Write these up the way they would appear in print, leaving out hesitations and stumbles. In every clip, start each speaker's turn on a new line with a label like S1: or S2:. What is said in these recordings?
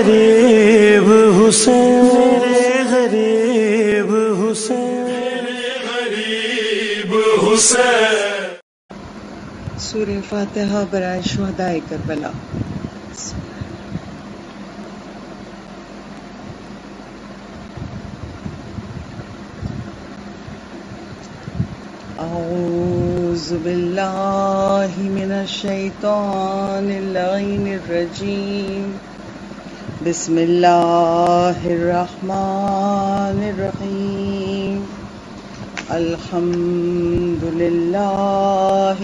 S1: غریب حسین، میرے غریب حسین، میرے غریب حسین۔
S2: سورہ فاتحہ برائے شہدائے کربلا۔ اعوذ باللہ من الشیطان اللعین الرجیم، بسم اللہ الرحمن الرحیم، الحمد للہ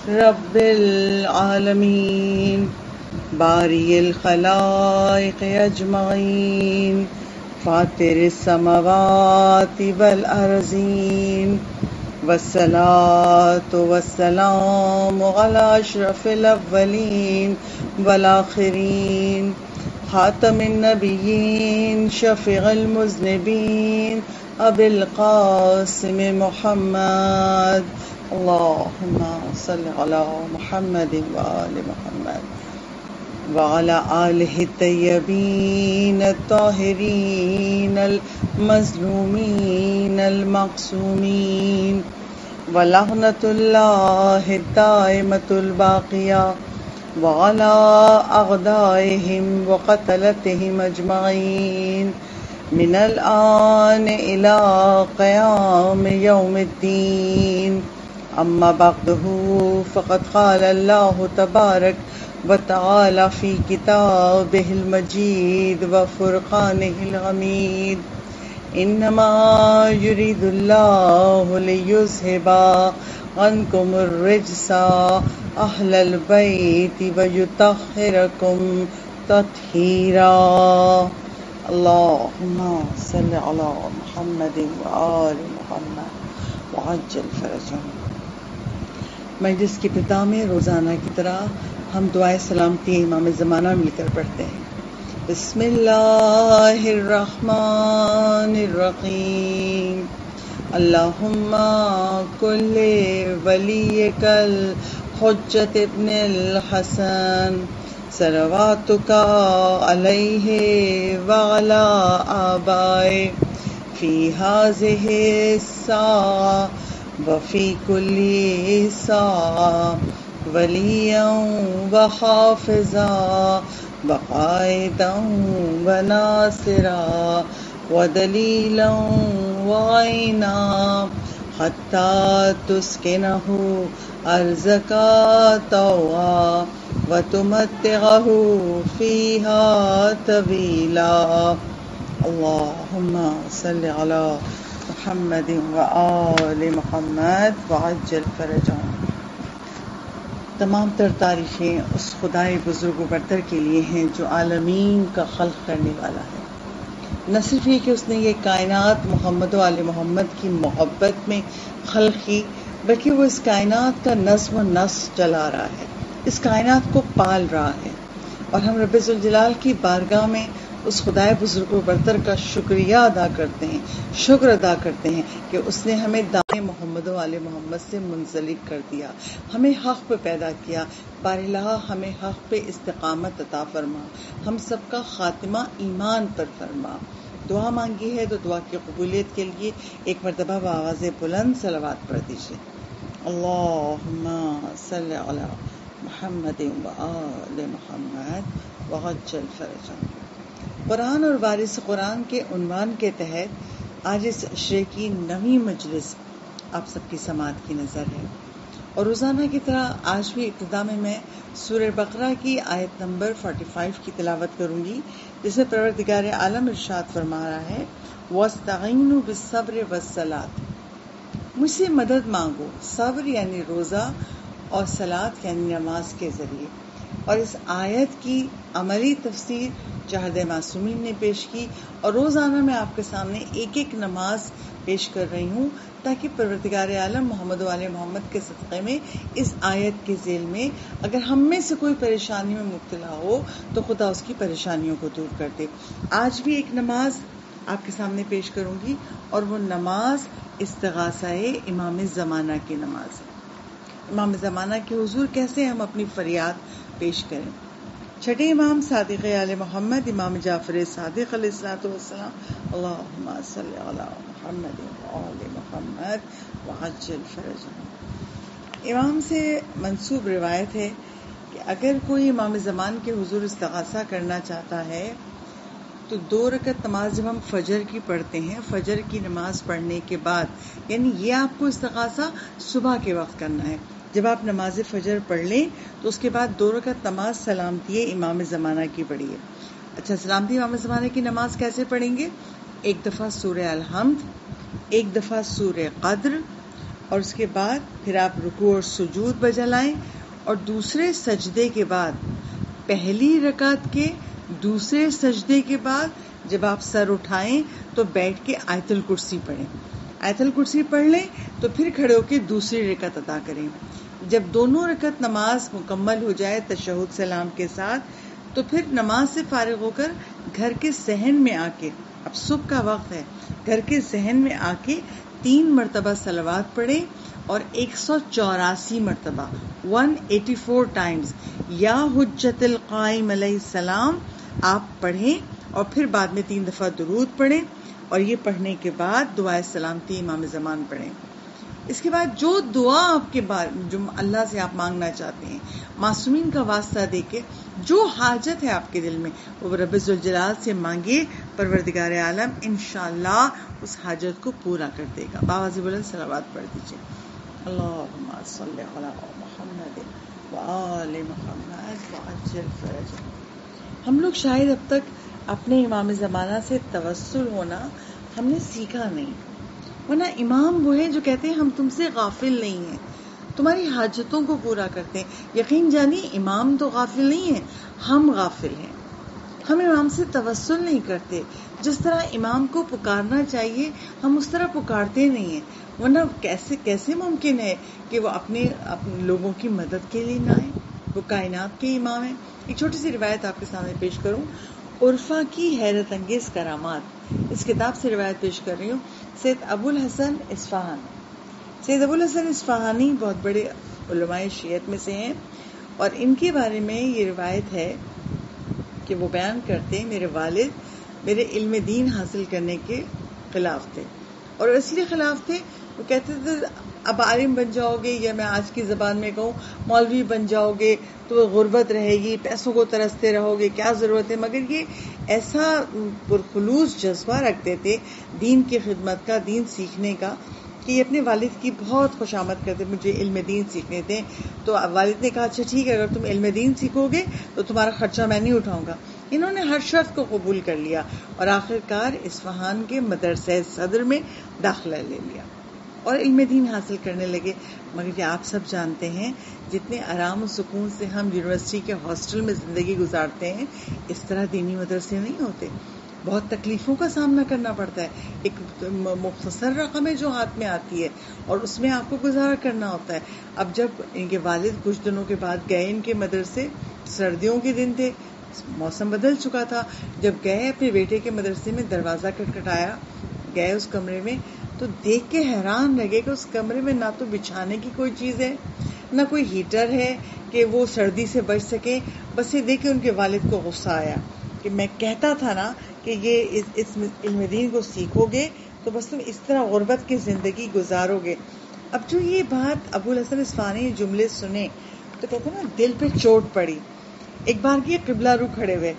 S2: رب العالمین، باری الخلائق اجمعین، فاطر السماوات والارضین، والصلاة والسلام على اشرف الاولین والآخرین، خاتم النبیین، شفیع المذنبین، ابی القاسم محمد، اللہم صل علی محمد وآل محمد وعلى آلہ الطیبین الطاہرین المظلومین المعصومین، ولعنۃ اللہ الدائمۃ الباقیہ وعلى اعدائہم وقتلتہم اجمعین، من الآن الى قیام یوم الدین، اما بعد فقد قال اللہ تبارک وتعالى في كتابه المجيد وفرقانه الحميد، إنما يريد الله ليذهب عنكم الرجس أهل البيت ويطهركم تطهيرا، اللهم صل على محمد وآل محمد وعجل فرجهم۔ مجلس کی ابتدا میں روزانہ کی طرح ہم دعائے سلامتی امام زمانہ مل کر پڑھتے ہیں۔ بسم اللہ الرحمن الرحیم، اللہم کل ولیک الحجۃ ابن الحسن، صلواتک علیہ وعلی آبائہ، فی ہذہ الساعہ وفی کل ساعہ، ولیاً وحافظا وقائدا وناصرا ودلیلا وعینا، حتی تسکنہ ارضک طوعا وتمتعہ فیہا طویلا، اللہم صل علی محمد وآل محمد وعجل فرجهم۔ تمام تر تعریفیں اس خدائے بزرگ و برتر کے لیے ہیں جو عالمین کا خلق کرنے والا ہے۔ نہ صرف یہ کہ اس نے یہ کائنات محمد و آل محمد کی محبت میں خلق کی، بلکہ وہ اس کائنات کا نظم و نسق چلا رہا ہے، اس کائنات کو پال رہا ہے، اور ہم رب ذوالجلال کی بارگاہ میں اس خدائے بزرگ و برتر کا شکریہ ادا کرتے ہیں، شکر ادا کرتے ہیں کہ اس نے ہمیں دامن محمد و آل محمد سے منسلک کر دیا، ہمیں حق پہ پیدا کیا۔ بار الہ ہمیں حق پہ استقامت عطا فرما، ہم سب کا خاتمہ ایمان پر فرما۔ دعا مانگی ہے تو دعا کی قبولیت کے لیے ایک مرتبہ بآواز بلند صلوات پڑھ دیجیے۔ اللہم صل علی محمد وآل محمد وعجل فرجهم۔ قرآن اور وارث قرآن کے عنوان کے تحت آج اس عشرے کی 9ویں مجلس آپ سب کی سماعت کی نظر ہے، اور روزانہ کی طرح آج بھی ابتدا میں سورہ بقرہ کی آیت نمبر 45 کی تلاوت کروں گی، جس میں پروردگار عالم ارشاد فرما رہا ہے، وَاسْتَعِینُوا بِالصَّبْرِ وَالصَّلَاةِ، مجھ سے مدد مانگو، صبر یعنی روزہ اور صلاۃ یعنی نماز کے ذریعے۔ اور اس آیت کی عملی تفسیر جہد معصومین نے پیش کی، اور روزانہ میں آپ کے سامنے ایک ایک نماز پیش کر رہی ہوں تاکہ پروردگار عالم محمد و آل محمد کے صدقے میں اس آیت کے ذیل میں اگر ہم میں سے کوئی پریشانی میں مبتلا ہو تو خدا اس کی پریشانیوں کو دور کر دے۔ آج بھی ایک نماز آپ کے سامنے پیش کروں گی، اور وہ نماز استغاثہ امام زمانہ کی نماز ہے۔ امام زمانہ کے حضور کیسے ہم اپنی فریاد پیش کریں۔ چھٹے امام صادق آل محمد امام جعفر صادق علیہ الصلوۃ والسلام اللہم صلی علی محمد وآل محمد وعجل فرجهم۔ امام سے منسوب روایت ہے کہ اگر کوئی امام زمان کے حضور استغاثہ کرنا چاہتا ہے تو 2 رکعت نماز جب ہم فجر کی پڑھتے ہیں، فجر کی نماز پڑھنے کے بعد، یعنی یہ آپ کو استغاثہ صبح کے وقت کرنا ہے، جب آپ نماز فجر پڑھ لیں تو اس کے بعد 2 رکعت نماز سلامتی امام زمانہ کی پڑھیے۔ اچھا، سلامتی امام زمانہ کی نماز کیسے پڑھیں گے؟ 1 دفعہ سورہ الحمد، 1 دفعہ سورہ قدر، اور اس کے بعد پھر آپ رکوع اور سجود بجا لائیں، اور دوسرے سجدے کے بعد، پہلی رکعت کے دوسرے سجدے کے بعد جب آپ سر اٹھائیں تو بیٹھ کے آیت الکرسی پڑھیں، آیت الکرسی پڑھ لیں تو پھر کھڑے ہو کے دوسری رکعت ادا کریں۔ جب دونوں رکعت نماز مکمل ہو جائے تشہد سلام کے ساتھ، تو پھر نماز سے فارغ ہو کر گھر کے صحن میں آ کے، اب صبح کا وقت ہے، گھر کے صحن میں آ کے 3 مرتبہ صلوات پڑھیں اور 184 مرتبہ 184 ٹائمز یا حجت القائم علیہ السلام آپ پڑھیں، اور پھر بعد میں 3 دفعہ درود پڑھیں، اور یہ پڑھنے کے بعد دعائے سلامتی امام زمان پڑھیں۔ اس کے بعد جو دعا آپ کے جو اللہ سے آپ مانگنا چاہتے ہیں، معصومین کا واسطہ دے کے جو حاجت ہے آپ کے دل میں، وہ رب ذوالجلال سے مانگیے، پروردگار عالم انشاءاللہ اس حاجت کو پورا کر دے گا۔ باواز بلند صلوات پڑھ دیجیے۔ اللہم صلی علی محمد وآل محمد وعجل فرجهم۔ ہم لوگ شاید اب تک اپنے امام زمانہ سے توسل ہونا ہم نے سیکھا نہیں، ورنہ امام وہ ہیں جو کہتے ہیں ہم تم سے غافل نہیں ہیں، تمہاری حاجتوں کو پورا کرتے ہیں۔ یقین جانیے امام تو غافل نہیں ہیں، ہم غافل ہیں، ہم امام سے توسل نہیں کرتے، جس طرح امام کو پکارنا چاہیے ہم اس طرح پکارتے نہیں ہیں، ورنہ کیسے ممکن ہے کہ وہ اپنے لوگوں کی مدد کے لیے نہ آئیں؟ وہ کائنات کے امام ہیں۔ ایک چھوٹی سی روایت آپ کے سامنے پیش کروں، عرفہ کی حیرت انگیز کرامات، اس کتاب سے روایت پیش کر رہی ہوں۔ سید ابو الحسن اصفہانی بہت بڑے علماء شیعت میں سے ہیں، اور ان کے بارے میں یہ روایت ہے کہ وہ بیان کرتے ہیں میرے والد میرے علم دین حاصل کرنے کے خلاف تھے، اور اس لیے خلاف تھے وہ کہتے تھے اب عالم بن جاؤ گے، یا میں آج کی زبان میں کہوں مولوی بن جاؤ گے تو غربت رہے گی، پیسوں کو ترستے رہو گے، کیا ضرورت ہے۔ مگر یہ ایسا پرخلوص جذبہ رکھتے تھے دین کی خدمت کا، دین سیکھنے کا، کہ یہ اپنے والد کی بہت خوشامد کرتے، مجھے علم دین سیکھنے تھے تو والد نے کہا اچھا ٹھیک ہے، اگر تم علم دین سیکھو گے تو تمہارا خرچہ میں نہیں اٹھاؤں گا۔ انہوں نے ہر شرط کو قبول کر لیا اور آخرکار اصفہان کے مدرسہ صدر میں داخلہ لے لیا اور علم دین حاصل کرنے لگے۔ مگر یہ آپ سب جانتے ہیں جتنے آرام و سکون سے ہم یونیورسٹی کے ہاسٹل میں زندگی گزارتے ہیں، اس طرح دینی مدرسے نہیں ہوتے، بہت تکلیفوں کا سامنا کرنا پڑتا ہے۔ ایک مختصر رقم ہے جو ہاتھ میں آتی ہے اور اس میں آپ کو گزارا کرنا ہوتا ہے۔ اب جب ان کے والد کچھ دنوں کے بعد گئے ان کے مدرسے، سردیوں کے دن تھے، موسم بدل چکا تھا، جب گئے اپنے بیٹے کے مدرسے میں، دروازہ کھٹکھٹایا، گئے اس کمرے میں تو دیکھ کے حیران رہ گئے کہ اس کمرے میں نہ تو بچھانے کی کوئی چیز ہے، نہ کوئی ہیٹر ہے کہ وہ سردی سے بچ سکے۔ بس یہ دیکھ کے ان کے والد کو غصہ آیا کہ میں کہتا تھا نا کہ یہ اس علم دین کو سیکھو گے تو بس تم اس طرح غربت کی زندگی گزارو گے۔ اب جو یہ بات ابو الحسن اصفہانی جملے سنے تو کہتے ہیں نا دل پہ چوٹ پڑی۔ ایک بار کی قبلہ رو کھڑے ہوئے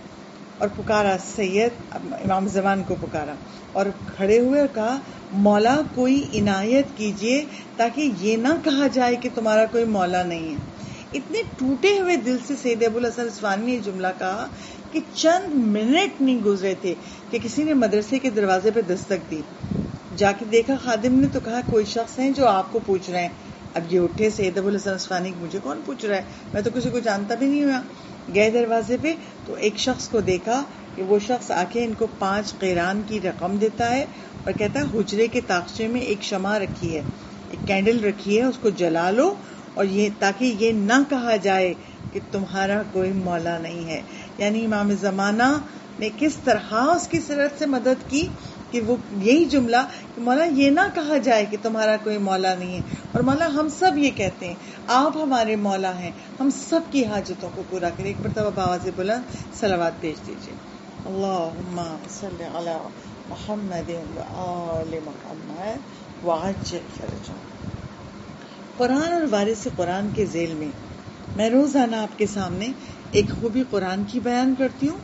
S2: اور پکارا، سید امام زمان کو پکارا اور کھڑے ہوئے اور کہا مولا کوئی عنایت کیجئے تاکہ یہ نہ کہا جائے کہ تمہارا کوئی مولا نہیں ہے۔ اتنے ٹوٹے ہوئے دل سے سید ابو الحسن اصفہانی نے یہ جملہ کہا کہ چند منٹ نہیں گزرے تھے کہ کسی نے مدرسے کے دروازے پہ دستک دی، جا کے دیکھا خادم نے تو کہا کوئی شخص ہیں جو آپ کو پوچھ رہے ہیں۔ اب یہ اٹھے سید ابو الحسن اصفہانی، مجھے کون پوچھ رہا ہے، میں تو کسی کو جانتا بھی نہیں ہوا۔ گئے دروازے پہ تو ایک شخص کو دیکھا کہ وہ شخص آ کے ان کو 5 قیران کی رقم دیتا ہے اور کہتا ہے حجرے کے طاقچے میں ایک شمع رکھی ہے، ایک کینڈل رکھی ہے، اس کو جلا لو اور یہ تاکہ یہ نہ کہا جائے کہ تمہارا کوئی مولا نہیں ہے۔ یعنی امام زمانہ نے کس طرح اس کی سرت سے مدد کی کہ کہ وہ یہی جملہ کہ مولا یہ نہ کہا جائے کہ تمہارا کوئی مولا نہیں ہے، اور مولا ہم سب یہ کہتے ہیں آپ ہمارے مولا ہیں، ہم سب کی حاجتوں کو پورا کریں. ایک مرتبہ بآواز بلند صلوات بھیج دیجیے. اللہم صلی علی محمد وآل محمد وعجل فرجهم. قرآن اور وارث قرآن کے ذیل میں میں روزانہ آپ کے سامنے ایک خوبی قرآن کی بیان کرتی ہوں،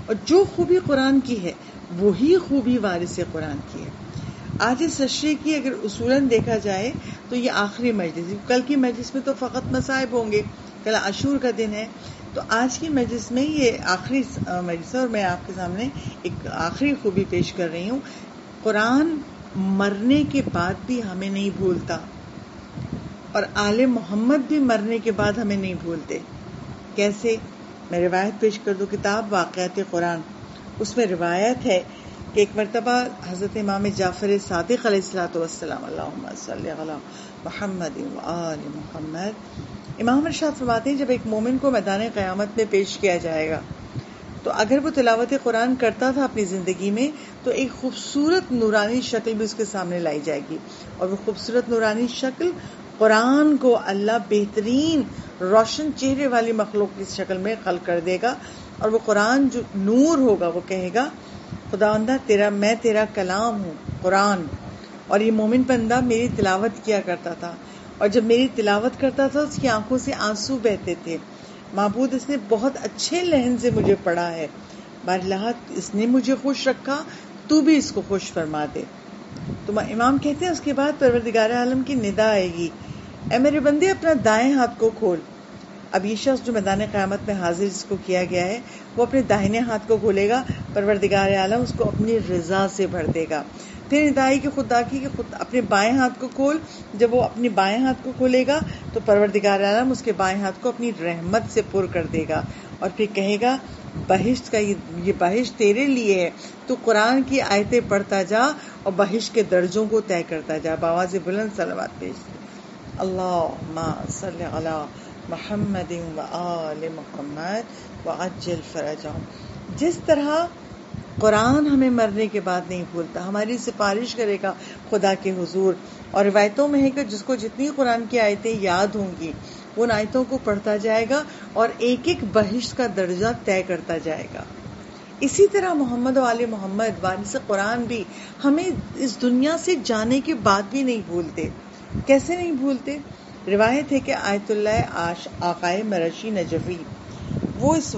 S2: اور جو خوبی قرآن کی ہے وہی خوبی وارث قرآن کی ہے. آج اس تشریح کی اگر اصولاً دیکھا جائے تو یہ آخری مجلس، کل کی مجلس میں تو فقط مصائب ہوں گے، کل عاشور کا دن ہے، تو آج کی مجلس میں یہ آخری مجلس ہے، اور میں آپ کے سامنے ایک آخری خوبی پیش کر رہی ہوں. قرآن مرنے کے بعد بھی ہمیں نہیں بھولتا، اور آل محمد بھی مرنے کے بعد ہمیں نہیں بھولتے. کیسے؟ میں روایت پیش کر دوں. کتاب واقعات قرآن، اس میں روایت ہے کہ ایک مرتبہ حضرت امام جعفر صادق علیہ الصلوۃ والسلام، اللہم صلی علی محمد وآل محمد، امام ارشاد فرماتے ہیں جب ایک مومن کو میدان قیامت میں پیش کیا جائے گا تو اگر وہ تلاوت قرآن کرتا تھا اپنی زندگی میں تو ایک خوبصورت نورانی شکل بھی اس کے سامنے لائی جائے گی، اور وہ خوبصورت نورانی شکل قرآن کو اللہ بہترین روشن چہرے والی مخلوق کی شکل میں خلق کر دے گا، اور وہ قرآن جو نور ہوگا وہ کہے گا خداوندہ میں تیرا کلام ہوں قرآن، اور یہ مومن بندہ میری تلاوت کیا کرتا تھا، اور جب میری تلاوت کرتا تھا اس کی آنکھوں سے آنسو بہتے تھے. معبود اس نے بہت اچھے لہن سے مجھے پڑھا ہے، باراللہ اس نے مجھے خوش رکھا، تو بھی اس کو خوش فرما دے. تو امام کہتے ہیں اس کے بعد پروردگار عالم کی ندا آئے گی، اے میرے بندے اپنا دائیں ہاتھ کو کھول. اب یہ شخص جو میدان قیامت میں حاضر جس کو کیا گیا ہے وہ اپنے داہنے ہاتھ کو کھولے گا، پروردگار عالم اس کو اپنی رضا سے بھر دے گا. پھر ندا آئی کہ خدا کی کہ خود اپنے بائیں ہاتھ کو کھول. جب وہ اپنے بائیں ہاتھ کو کھولے گا تو پروردگار عالم اس کے بائیں ہاتھ کو اپنی رحمت سے پر کر دے گا، اور پھر کہے گا بہشت کا یہ بہشت تیرے لیے ہے، تو قرآن کی آیتیں پڑھتا جا اور بہشت کے درجوں کو طے کرتا جا. بآواز بلند صلوات پیش. اللہم صلی علی محمد وآل محمد وعجل فرجهم. جس طرح قرآن ہمیں مرنے کے بعد نہیں بھولتا، ہماری سفارش کرے گا خدا کے حضور، اور روایتوں میں ہے کہ جس کو جتنی قرآن کی آیتیں یاد ہوں گی ان آیتوں کو پڑھتا جائے گا اور ایک ایک بہشت کا درجہ طے کرتا جائے گا. اسی طرح محمد و آل محمد وارث قرآن بھی ہمیں اس دنیا سے جانے کے بعد بھی نہیں بھولتے. کیسے نہیں بھولتے؟ روایت ہے کہ آیت اللہ آقائے مرشی نجفی وہ اس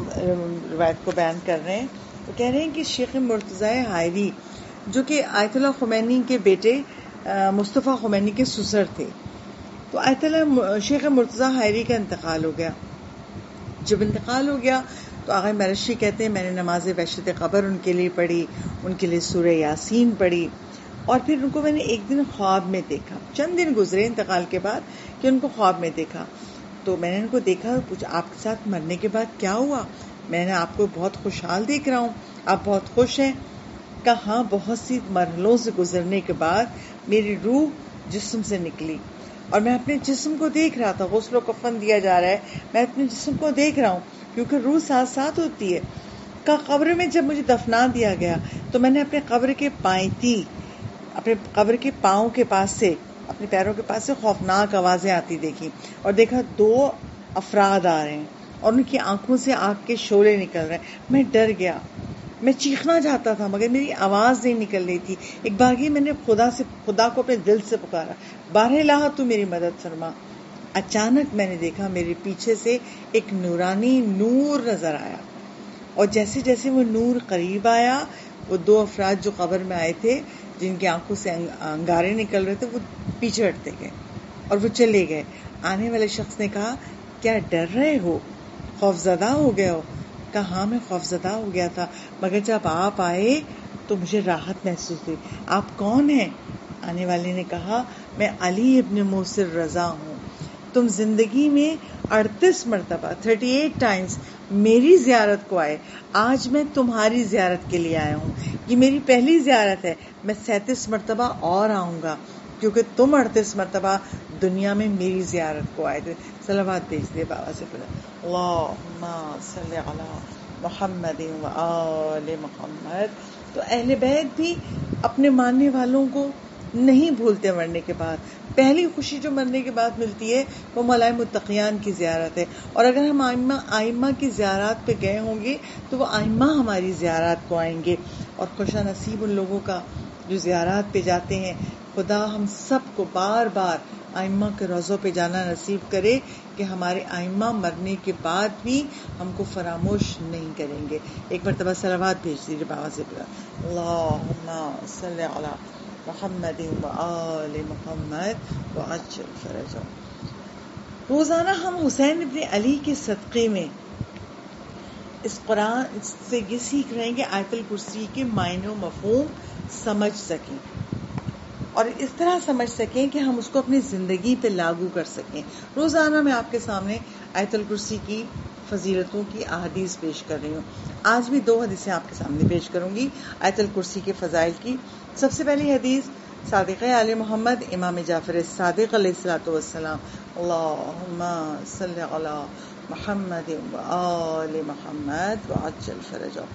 S2: روایت کو بیان کر رہے ہیں. وہ کہہ رہے ہیں کہ شیخ مرتضی حائری جو کہ آیت اللہ خمینی کے بیٹے مصطفیٰ خمینی کے سسر تھے، تو آیت اللہ شیخ مرتضی حائری کا انتقال ہو گیا. جب انتقال ہو گیا تو آقا مرشی کہتے ہیں میں نے نماز وحشت قبر ان کے لیے پڑھی، ان کے لیے سورہ یاسین پڑھی، اور پھر ان کو میں نے ایک دن خواب میں دیکھا. چند دن گزرے انتقال کے بعد کہ ان کو خواب میں دیکھا. تو میں نے ان کو دیکھا اور پوچھا آپ کے ساتھ مرنے کے بعد کیا ہوا؟ میں نے آپ کو بہت خوشحال دیکھ رہا ہوں، آپ بہت خوش ہیں. کہا ہاں، بہت سی مرحلوں سے گزرنے کے بعد میری روح جسم سے نکلی اور میں اپنے جسم کو دیکھ رہا تھا. غسل و کفن دیا جا رہا ہے، میں اپنے جسم کو دیکھ رہا ہوں کیونکہ روح ساتھ ساتھ ہوتی ہے. کہا قبر میں جب مجھے دفنا دیا گیا تو میں نے اپنے قبر کے پائتی، اپنے قبر کے پاؤں کے پاس سے، اپنے پیروں کے پاس سے خوفناک آوازیں آتی دیکھی، اور دیکھا 2 افراد آ رہے ہیں اور ان کی آنکھوں سے آگ کے شعلے نکل رہے ہیں. میں ڈر گیا، میں چیخنا چاہتا تھا مگر میری آواز نہیں نکل رہی تھی. ایک باغی میں نے خدا کو اپنے دل سے پکارا، بارہ الہ تو میری مدد فرما. اچانک میں نے دیکھا میرے پیچھے سے ایک نورانی نور نظر آیا، اور جیسے جیسے وہ نور قریب آیا وہ 2 افراد جو قبر میں آئے تھے جن کی آنکھوں سے انگارے نکل رہے تھے وہ پیچھے ہٹتے گئے اور وہ چلے گئے. آنے والے شخص نے کہا کیا ڈر رہے ہو، خوفزدہ ہو گئے ہو؟ کہا ہاں میں خوفزدہ ہو گیا تھا، مگر جب آپ آئے تو مجھے راحت محسوس ہوئی. آپ کون ہیں؟ آنے والے نے کہا میں علی ابن موسر رضا ہوں. تم زندگی میں 38 مرتبہ 38 ٹائمز میری زیارت کو آئے، آج میں تمہاری زیارت کے لیے آیا ہوں. یہ میری پہلی زیارت ہے، میں 37 مرتبہ اور آؤں گا کیونکہ تم 38 مرتبہ دنیا میں میری زیارت کو آئے تھے. صلوات بھیج دے بابا سے پڑھا اللہم صلی علی محمد وآل محمد تو اہل بیت بھی اپنے ماننے والوں کو نہیں بھولتے مرنے کے بعد. پہلی خوشی جو مرنے کے بعد ملتی ہے وہ ملائے متقیان کی زیارت ہے. اور اگر ہم آئمہ کی زیارات پہ گئے ہوں گے تو وہ آئمہ ہماری زیارات کو آئیں گے. اور خوش نصیب ان لوگوں کا جو زیارات پہ جاتے ہیں. خدا ہم سب کو بار بار آئمہ کے روضوں پہ جانا نصیب کرے کہ ہمارے آئمہ مرنے کے بعد بھی ہم کو فراموش نہیں کریں گے. ایک مرتبہ صلوات بھیج دیجیے بابا سے. اللہم صلی علی محمد و آل محمد وعجل فرجهم. روزانہ ہم حسین ابن علی کے صدقے میں اس قرآن سے یہ سیکھ رہے ہیں کہ آیت الکرسی کے معنی و مفہوم سمجھ سکیں اور اس طرح سمجھ سکیں کہ ہم اس کو اپنی زندگی پہ لاگو کر سکیں. روزانہ میں آپ کے سامنے آیت الکرسی کی فضیلتوں کی احادیث پیش کر رہی ہوں. آج بھی 2 حدیثیں آپ کے سامنے پیش کروں گی آیت الکرسی کے فضائل کی. سب سے پہلی حدیث صادق آل محمد امام جعفر صادق علیہ الصلوۃ والسلام. اللہم صلی علی محمد و آل محمد وعجل فرجهم.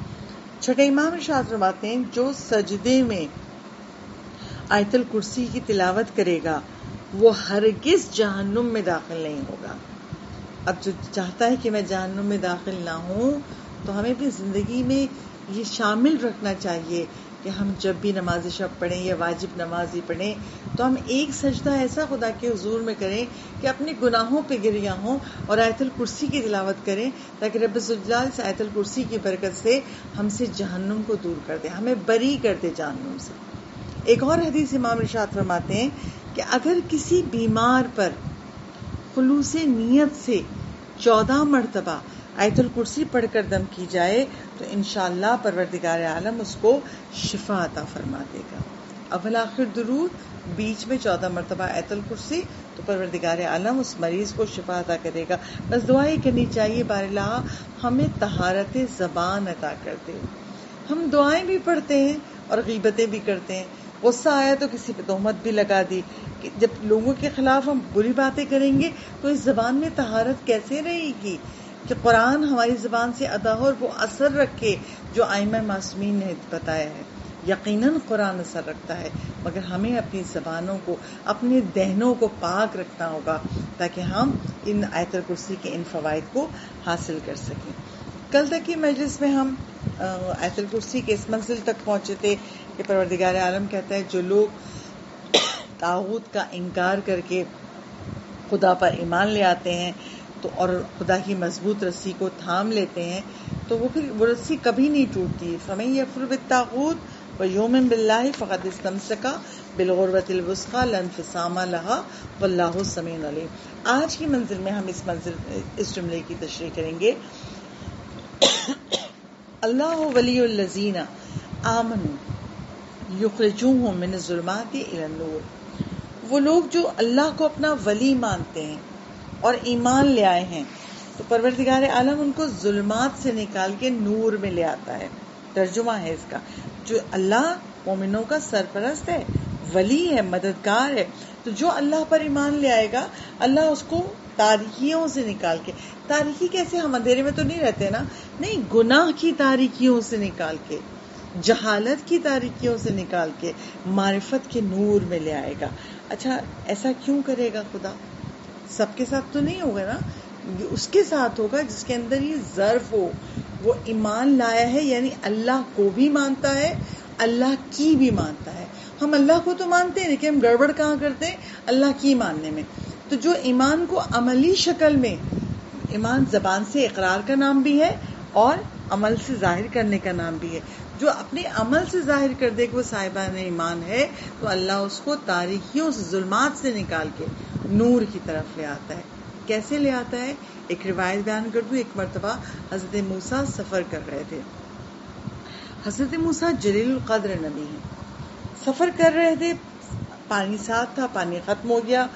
S2: چھٹے امام ارشاد فرماتے ہیں جو سجدے میں آیت الکرسی کی تلاوت کرے گا وہ ہرگز جہنم میں داخل نہیں ہوگا. اب جو چاہتا ہے کہ میں جہنم میں داخل نہ ہوں تو ہمیں بھی زندگی میں یہ شامل رکھنا چاہیے کہ ہم جب بھی نماز شب پڑھیں یا واجب نماز ہی پڑھیں تو ہم ایک سجدہ ایسا خدا کے حضور میں کریں کہ اپنے گناہوں پہ گریاں ہوں اور آیت الکرسی کی تلاوت کریں تاکہ رب الجلال سے آیت الکرسی کی برکت سے ہم سے جہنم کو دور کر دے, ہمیں بری کر دے جہنم سے. ایک اور حدیث امام ارشاد فرماتے ہیں کہ اگر کسی بیمار پر خلوص نیت سے 14 مرتبہ آیت الکرسی پڑھ کر دم کی جائے تو انشاءاللہ پروردگار عالم اس کو شفا عطا فرما دے گا. اول آخر درود بیچ میں 14 مرتبہ آیت الکرسی تو پروردگار عالم اس مریض کو شفا عطا کرے گا. بس دعائیں کرنی چاہیے بار اللہ ہمیں طہارت زبان عطا کر دے. ہم دعائیں بھی پڑھتے ہیں اور غیبتیں بھی کرتے ہیں. غصہ آیا تو کسی پہ تہمت بھی لگا دی. جب لوگوں کے خلاف ہم بری باتیں کریں گے تو اس زبان میں طہارت کیسے رہے گی کہ قرآن ہماری زبان سے ادا ہو اور وہ اثر رکھے جو ائمہ معصومین نے بتایا ہے. یقیناً قرآن اثر رکھتا ہے مگر ہمیں اپنی زبانوں کو اپنے دہنوں کو پاک رکھنا ہوگا تاکہ ہم ان آیت الکرسی کے ان فوائد کو حاصل کر سکیں. کل تک کی مجلس میں ہم آیت الکرسی کے اس منزل تک پہنچے تھے کہ پروردگار عالم کہتا ہے جو لوگ طاغوت کا انکار کر کے خدا پر ایمان لے آتے ہیں تو اور خدا کی مضبوط رسی کو تھام لیتے ہیں تو وہ پھر وہ رسی کبھی نہیں ٹوٹتی. فمن یکفر بالطاغوت ویؤمن باللہ فقد استمسک بالعروۃ الوثقی لا انفصام لها واللہ سمیع علیم. آج کی منزل میں ہم اس جملے کی تشریح کریں گے. اللہ ولی الذین آمنوا یخرجوہم من الظلمات الی النور. وہ لوگ جو اللہ کو اپنا ولی مانتے ہیں اور ایمان لے آئے ہیں تو پروردگار عالم ان کو ظلمات سے نکال کے نور میں لے آتا ہے. ترجمہ ہے اس کا جو اللہ مومنوں کا سرپرست ہے, ولی ہے, مددگار ہے. تو جو اللہ پر ایمان لے آئے گا اللہ اس کو تاریکیوں سے نکال کے, تاریکی کیسے, ہم اندھیرے میں تو نہیں رہتے نا, نہیں, گناہ کی تاریکیوں سے نکال کے, جہالت کی تاریکیوں سے نکال کے معرفت کے نور میں لے آئے گا. اچھا ایسا کیوں کرے گا خدا؟ سب کے ساتھ تو نہیں ہوگا نا, اس کے ساتھ ہوگا جس کے اندر یہ ظرف ہو, وہ ایمان لایا ہے یعنی اللہ کو بھی مانتا ہے اللہ کی بھی مانتا ہے. ہم اللہ کو تو مانتے ہیں لیکن ہم گڑبڑ کہاں کرتے ہیں اللہ کی ماننے میں. تو جو ایمان کو عملی شکل میں, ایمان زبان سے اقرار کا نام بھی ہے اور عمل سے ظاہر کرنے کا نام بھی ہے, جو اپنے عمل سے ظاہر کر دے کہ وہ صاحبان ایمان ہے تو اللہ اس کو تاریکیوں سے, ظلمات سے نکال کے نور کی طرف لے آتا ہے. کیسے لے آتا ہے؟ ایک روایت بیان کر دوں. ایک مرتبہ حضرت موسیٰ سفر کر رہے تھے. حضرت موسیٰ جلیل القدر نبی ہیں, سفر کر رہے تھے, پانی ساتھ تھا, پانی ختم ہو گیا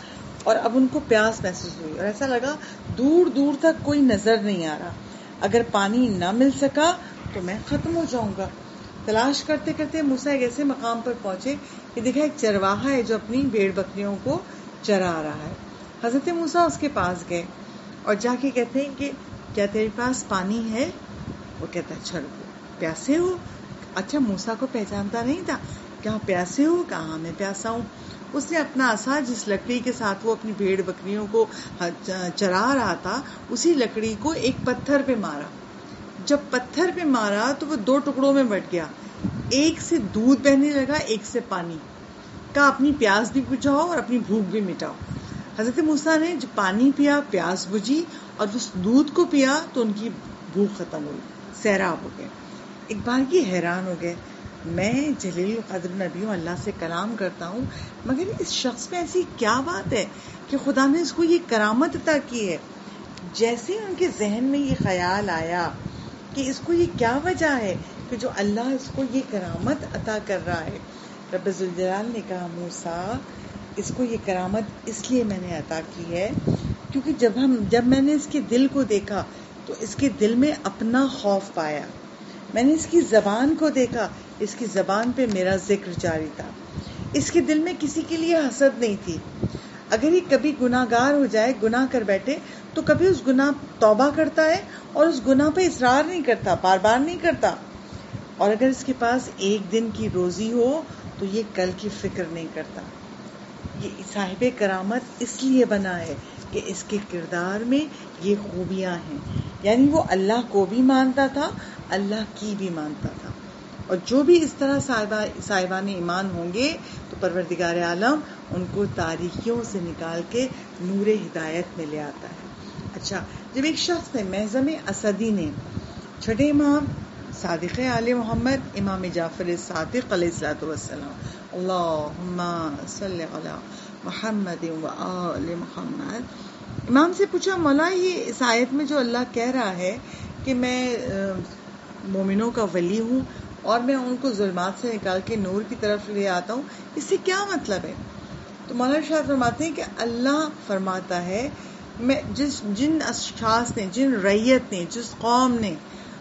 S2: اور اب ان کو پیاس محسوس ہوئی اور ایسا لگا دور دور تک کوئی نظر نہیں آ رہا, اگر پانی نہ مل سکا تو میں ختم ہو جاؤں گا. تلاش کرتے کرتے موسیٰ ایک ایسے مقام پر پہنچے کہ دیکھا ایک چرواہا ہے جو اپنی بھیڑ بکریوں کو چرا رہا ہے. حضرت موسیٰ اس کے پاس گئے اور جا کے کہتے ہیں کہ کیا تیرے پاس پانی ہے؟ وہ کہتا ہے اچھا پیاسے ہو؟ اچھا موسیٰ کو پہچانتا نہیں تھا، کہاں پیاسے ہو؟ کہاں میں پیاسا ہوں. اس نے اپنا عصا جس لکڑی کے ساتھ وہ اپنی بھیڑ بکریوں کو چرا رہا تھا، اسی لکڑی کو ایک پتھر پہ مارا. جب پتھر پہ مارا تو وہ 2 ٹکڑوں میں بٹ گیا. ایک سے دودھ بہنے لگا، ایک سے پانی. کہا اپنی پیاس بھی بجھاؤ اور اپنی بھوک بھی مٹاؤ. حضرت موسیٰ نے جب پانی پیا پیاس بجھی، اور اس دودھ کو پیا تو ان کی بھوک ختم ہوئی، سیراب ہو گئے. ایک بار کی حیران ہو گئے، میں جلیل القدر نبی ہوں، اللہ سے کلام کرتا ہوں، مگر اس شخص میں ایسی کیا بات ہے کہ خدا نے اس کو یہ کرامت عطا کی ہے. جیسے ان کے ذہن میں یہ خیال آیا کہ اس کو یہ کیا وجہ ہے کہ جو اللہ اس کو یہ کرامت عطا کر رہا ہے، رب ذوالجلال نے کہا موسیٰ اس کو یہ کرامت اس لیے میں نے عطا کی ہے کیونکہ جب میں نے اس کے دل کو دیکھا تو اس کے دل میں اپنا خوف پایا. میں نے اس کی زبان کو دیکھا، اس کی زبان پہ میرا ذکر جاری تھا. اس کے دل میں کسی کے لیے حسد نہیں تھی. اگر یہ کبھی گناہ گار ہو جائے، گناہ کر بیٹھے، تو کبھی اس گناہ توبہ کرتا ہے اور اس گناہ پہ اصرار نہیں کرتا، بار بار نہیں کرتا. اور اگر اس کے پاس ایک دن کی روزی ہو تو یہ کل کی فکر نہیں کرتا. یہ صاحب کرامت اس لیے بنا ہے کہ اس کے کردار میں یہ خوبیاں ہیں. یعنی وہ اللہ کو بھی مانتا تھا، اللہ کی بھی مانتا تھا. اور جو بھی اس طرح صاحبان ایمان ہوں گے تو پروردگار عالم ان کو تاریکیوں سے نکال کے نور ہدایت میں لے آتا ہے. اچھا، جب ایک شخص نے محزم اسدی نے چھٹے امام صادق آل محمد امام جعفر صادق علیہ السلام اللہم صلی علی محمد و آل محمد، امام سے پوچھا مولا یہ اس آیت میں جو اللہ کہہ رہا ہے کہ میں مومنوں کا ولی ہوں اور میں ان کو ظلمات سے نکال کے نور کی طرف لے آتا ہوں، اس سے کیا مطلب ہے؟ تو مولانا شاہ فرماتے ہیں کہ اللہ فرماتا ہے میں جن اشخاص نے، جن ریت نے، جس قوم نے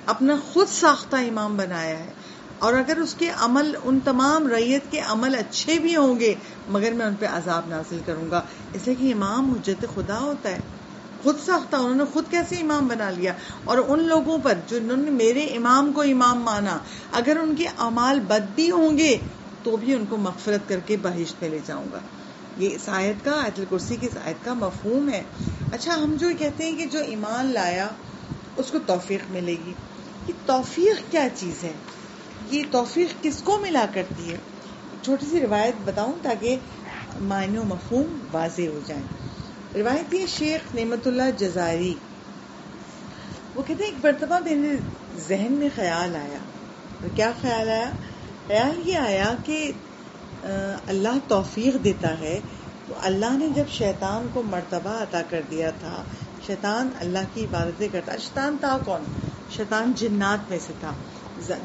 S2: اپنا خود ساختہ امام بنایا ہے، اور اگر اس کے عمل، ان تمام ریت کے عمل اچھے بھی ہوں گے مگر میں ان پہ عذاب نازل کروں گا. اس لیے کہ امام حجت خدا ہوتا ہے، خود ساختہ. انہوں نے خود کیسے امام بنا لیا؟ اور ان لوگوں پر جنہوں نے میرے امام کو امام مانا، اگر ان کے اعمال بد بھی ہوں گے تو بھی ان کو مغفرت کر کے بہشت میں لے جاؤں گا. یہ اس آیت کا، آیت الکرسی کی اس آیت کا مفہوم ہے. اچھا، ہم جو کہتے ہیں کہ جو ایمان لایا اس کو توفیق ملے گی، یہ توفیق کیا چیز ہے؟ یہ توفیق کس کو ملا کرتی ہے؟ چھوٹی سی روایت بتاؤں تاکہ معنی و مفہوم واضح ہو جائیں. روایت یہ شیخ نعمت اللہ جزائری وہ کہتے ہیں ایک مرتبہ میرے ذہن میں خیال آیا. کیا خیال آیا؟ خیال یہ آیا کہ اللہ توفیق دیتا ہے تو اللہ نے جب شیطان کو مرتبہ عطا کر دیا تھا، شیطان اللہ کی عبادتیں کرتا. شیطان تھا کون؟ شیطان جنات میں سے تھا.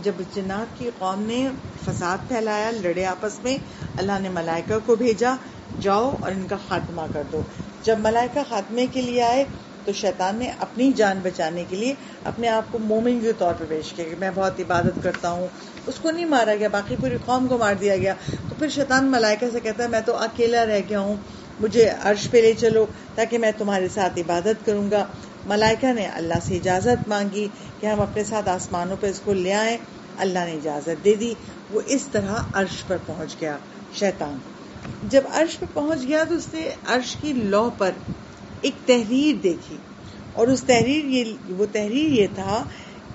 S2: جب جنات کی قوم نے فساد پھیلایا، لڑے آپس میں، اللہ نے ملائکہ کو بھیجا جاؤ اور ان کا خاتمہ کر دو. جب ملائکہ خاتمے کے لیے آئے تو شیطان نے اپنی جان بچانے کے لیے اپنے آپ کو مومن کے طور پہ پیش کیا کہ میں بہت عبادت کرتا ہوں. اس کو نہیں مارا گیا، باقی پوری قوم کو مار دیا گیا. تو پھر شیطان ملائکہ سے کہتا ہے میں تو اکیلا رہ گیا ہوں، مجھے عرش پہ لے چلو تاکہ میں تمہارے ساتھ عبادت کروں گا. ملائکہ نے اللہ سے اجازت مانگی کہ ہم اپنے ساتھ آسمانوں پہ اس کو لے آئیں. اللہ نے اجازت دے دی. وہ اس طرح عرش پر پہنچ گیا شیطان. جب عرش پہ پہنچ گیا تو اس نے عرش کی لوح پر ایک تحریر دیکھی، اور اس تحریر یہ تھا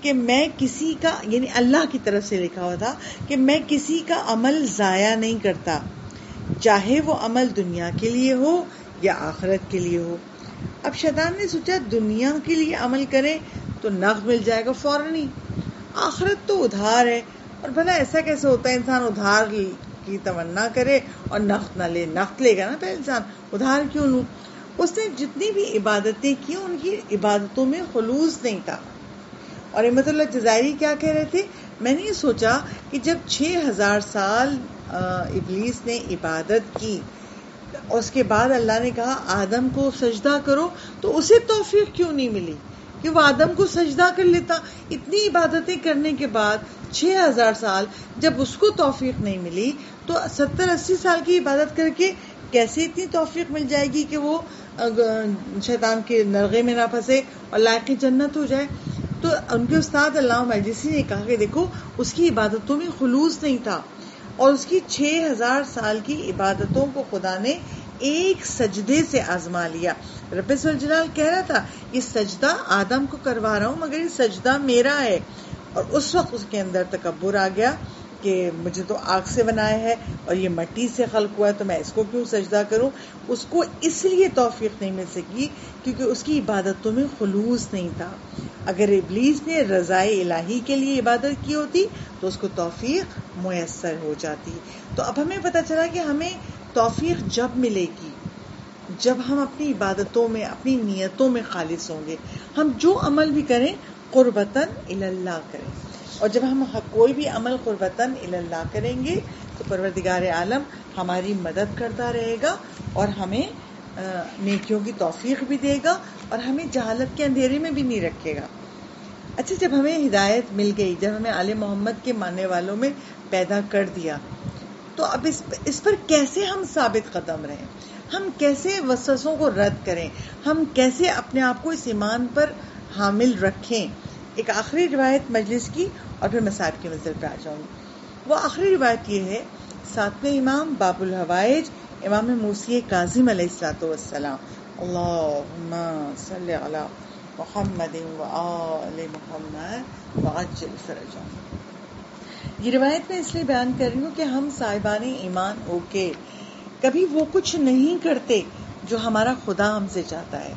S2: کہ میں کسی کا، یعنی اللہ کی طرف سے لکھا ہوا تھا کہ میں کسی کا عمل ضائع نہیں کرتا، چاہے وہ عمل دنیا کے لیے ہو یا آخرت کے لیے ہو. اب شیطان نے سوچا دنیا کے لیے عمل کرے تو نقد مل جائے گا فوراً ہی، آخرت تو ادھار ہے، اور بھلا ایسا کیسے ہوتا ہے انسان ادھار کی تمنا کرے اور نقد نہ لے؟ نقد لے گا نا پہلے انسان، ادھار کیوں لوں؟ اس نے جتنی بھی عبادتیں کی ان کی عبادتوں میں خلوص نہیں تھا. اور احمد اللہ جزائری کیا کہہ رہے تھے؟ میں نے یہ سوچا کہ جب 6000 سال ابلیس نے عبادت کی، اس کے بعد اللہ نے کہا آدم کو سجدہ کرو، تو اسے توفیق کیوں نہیں ملی کہ وہ آدم کو سجدہ کر لیتا؟ اتنی عبادتیں کرنے کے بعد 6000 سال جب اس کو توفیق نہیں ملی تو 70-80 سال کی عبادت کر کے کیسے اتنی توفیق مل جائے گی کہ وہ شیطان کے نرغے میں نہ پھنسے اور لائق جنت ہو جائے؟ تو ان کے استاد علامہ مجلسی نے کہا کہ دیکھو اس کی عبادتوں میں خلوص نہیں تھا، اور اس کی 6000 سال کی عبادتوں کو خدا نے ایک سجدے سے آزما لیا. رب ذوالجلال کہہ رہا تھا یہ سجدہ آدم کو کروا رہا ہوں مگر یہ سجدہ میرا ہے. اور اس وقت اس کے اندر تکبر آ گیا کہ مجھے تو آگ سے بنایا ہے اور یہ مٹی سے خلق ہوا ہے تو میں اس کو کیوں سجدہ کروں. اس کو اس لیے توفیق نہیں مل سکی کیونکہ اس کی عبادتوں میں خلوص نہیں تھا. اگر ابلیس نے رضائے الہی کے لیے عبادت کی ہوتی تو اس کو توفیق میسر ہو جاتی. تو اب ہمیں پتہ چلا کہ ہمیں توفیق جب ملے گی جب ہم اپنی عبادتوں میں اپنی نیتوں میں خالص ہوں گے. ہم جو عمل بھی کریں قربتاً اللہ کریں، اور جب ہم کوئی بھی عمل قربتاً اللہ کریں گے تو پروردگار عالم ہماری مدد کرتا رہے گا اور ہمیں نیکیوں کی توفیق بھی دے گا اور ہمیں جہالت کے اندھیرے میں بھی نہیں رکھے گا. اچھا، جب ہمیں ہدایت مل گئی، جب ہمیں آل محمد کے ماننے والوں میں پیدا کر دیا، تو اب اس پر کیسے ہم ثابت قدم رہیں، ہم کیسے وسوسوں کو رد کریں، ہم کیسے اپنے آپ کو اس ایمان پر حامل رکھیں. ایک آخری روایت مجلس کی اور پھر مصائب کی منزل پہ آ جاؤں گی. وہ آخری روایت یہ ہے، 7ویں امام باب الحوائج امام موسی کاظم علیہ الصلوۃ والسلام، اللہم صلی علی محمد وآل محمد وعجل فرجهم. یہ روایت میں اس لیے بیان کر رہی ہوں کہ ہم صاحبان ایمان ہو کے کبھی وہ کچھ نہیں کرتے جو ہمارا خدا ہم سے چاہتا ہے.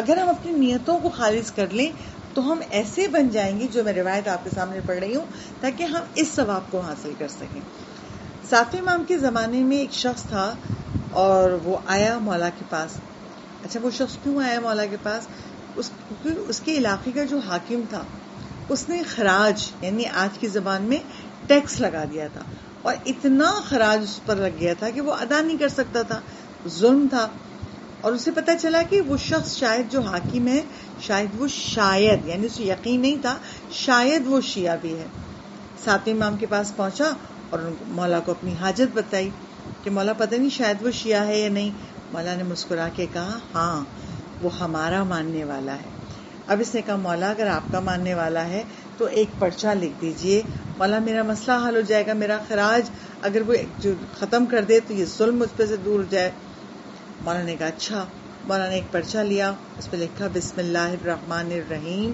S2: اگر ہم اپنی نیتوں کو خالص کر لیں تو ہم ایسے بن جائیں گے، جو میں روایت آپ کے سامنے پڑھ رہی ہوں، تاکہ ہم اس ثواب کو حاصل کر سکیں. 7ویں امام کے زمانے میں ایک شخص تھا اور وہ آیا مولا کے پاس. اچھا، وہ شخص کیوں آیا مولا کے پاس؟ اس کے علاقے کا جو حاکم تھا اس نے خراج، یعنی آج کی زبان میں ٹیکس لگا دیا تھا، اور اتنا خراج اس پر لگ گیا تھا کہ وہ ادا نہیں کر سکتا تھا. ظلم تھا. اور اسے پتہ چلا کہ وہ شخص شاید جو حاکم ہے، شاید وہ شاید، یعنی اسے یقین نہیں تھا، شاید وہ شیعہ بھی ہے. 7ویں امام کے پاس پہنچا اور مولا کو اپنی حاجت بتائی کہ مولا پتہ نہیں شاید وہ شیعہ ہے یا نہیں. مولا نے مسکرا کے کہا ہاں وہ ہمارا ماننے والا ہے. اب اس نے کہا مولا اگر آپ کا ماننے والا ہے تو ایک پرچہ لکھ دیجئے، مولا میرا مسئلہ حل ہو جائے گا، میرا خراج اگر وہ جو ختم کر دے تو یہ ظلم مجھ پہ سے دور ہو جائے. مولا نے کہا اچھا. مولا نے ایک پرچہ لیا، اس پہ لکھا بسم اللہ الرحمن الرحیم،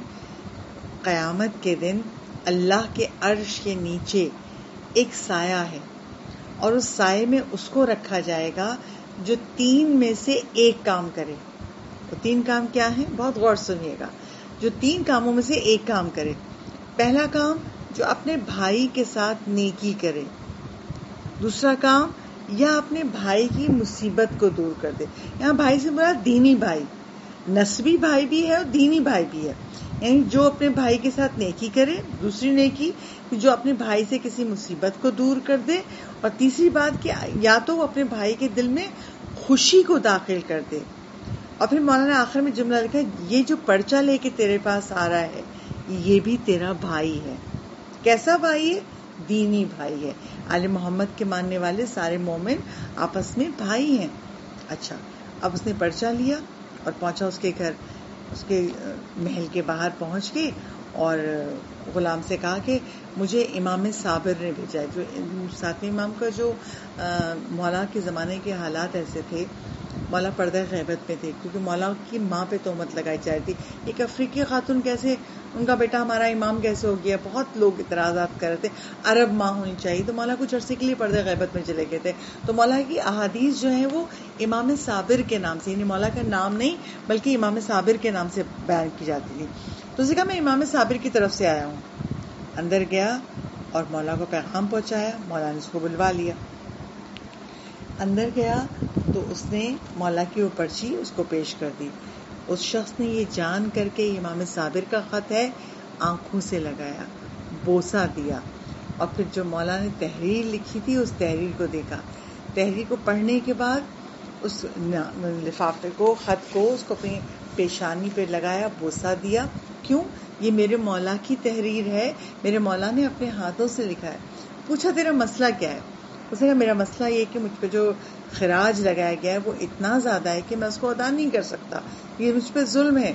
S2: قیامت کے دن اللہ کے عرش کے نیچے ایک سایہ ہے اور اس سائے میں اس کو رکھا جائے گا جو 3 میں سے ایک کام کرے. وہ 3 کام کیا ہیں؟ بہت غور سنیے گا. جو 3 کاموں میں سے ایک کام کرے. پہلا کام، جو اپنے بھائی کے ساتھ نیکی کرے. دوسرا کام، یا اپنے بھائی کی مصیبت کو دور کر دے. یہاں بھائی سے مراد دینی بھائی، نسبی بھائی بھی ہے اور دینی بھائی بھی ہے. یعنی جو اپنے بھائی کے ساتھ نیکی کرے. دوسری نیکی جو اپنے بھائی سے کسی مصیبت کو دور کر دے. اور تیسری بات کہ یا تو وہ اپنے بھائی کے دل میں خوشی کو داخل کر دے. اور پھر مولانا آخر میں جملہ لکھا، یہ جو پرچہ لے کے تیرے پاس آ رہا ہے یہ بھی تیرا بھائی ہے. کیسا بھائی ہے؟ دینی بھائی ہے. آل محمد کے ماننے والے سارے مومن آپس میں بھائی ہیں. اچھا، اب اس نے پرچہ لیا اور پہنچا اس کے گھر. اس کے محل کے باہر پہنچ کے اور غلام سے کہا کہ مجھے امام صابر نے بھیجا ہے. جو 7ویں امام کا جو مولا کے زمانے کے حالات ایسے تھے، مولا پردہ غیبت میں تھے کیونکہ مولا کی ماں پہ تہمت لگائی جا رہی تھی. ایک افریقی خاتون کیسے، ان کا بیٹا ہمارا امام کیسے ہو گیا. بہت لوگ اعتراضات کر رہے تھے، عرب ماں ہونی چاہیے. تو مولا کچھ عرصے کے لیے پردہ غیبت میں چلے گئے تھے. تو مولا کی احادیث جو ہیں وہ امام صابر کے نام سے، یعنی مولا کا نام نہیں بلکہ امام صابر کے نام سے بیان کی جاتی تھی. تو اس نے کہا میں امام صابر کی طرف سے آیا ہوں. اندر گیا اور مولا کو پیغام پہنچایا. مولا نے اس کو بلوا لیا. اندر گیا تو اس نے مولا کی وہ پرچی اس کو پیش کر دی. اس شخص نے یہ جان کر کے امام صابر کا خط ہے آنکھوں سے لگایا، بوسہ دیا، اور پھر جو مولا نے تحریر لکھی تھی اس تحریر کو دیکھا. تحریر کو پڑھنے کے بعد اس لفافے کو، خط کو اس کو اپنی پیشانی پہ لگایا، بوسہ دیا. کیوں؟ یہ میرے مولا کی تحریر ہے، میرے مولا نے اپنے ہاتھوں سے لکھا ہے. پوچھا تیرا مسئلہ کیا ہے؟ اس نے کہا میرا مسئلہ یہ کہ مجھ پہ جو خراج لگایا گیا ہے وہ اتنا زیادہ ہے کہ میں اس کو ادا نہیں کر سکتا، یہ مجھ پہ ظلم ہے.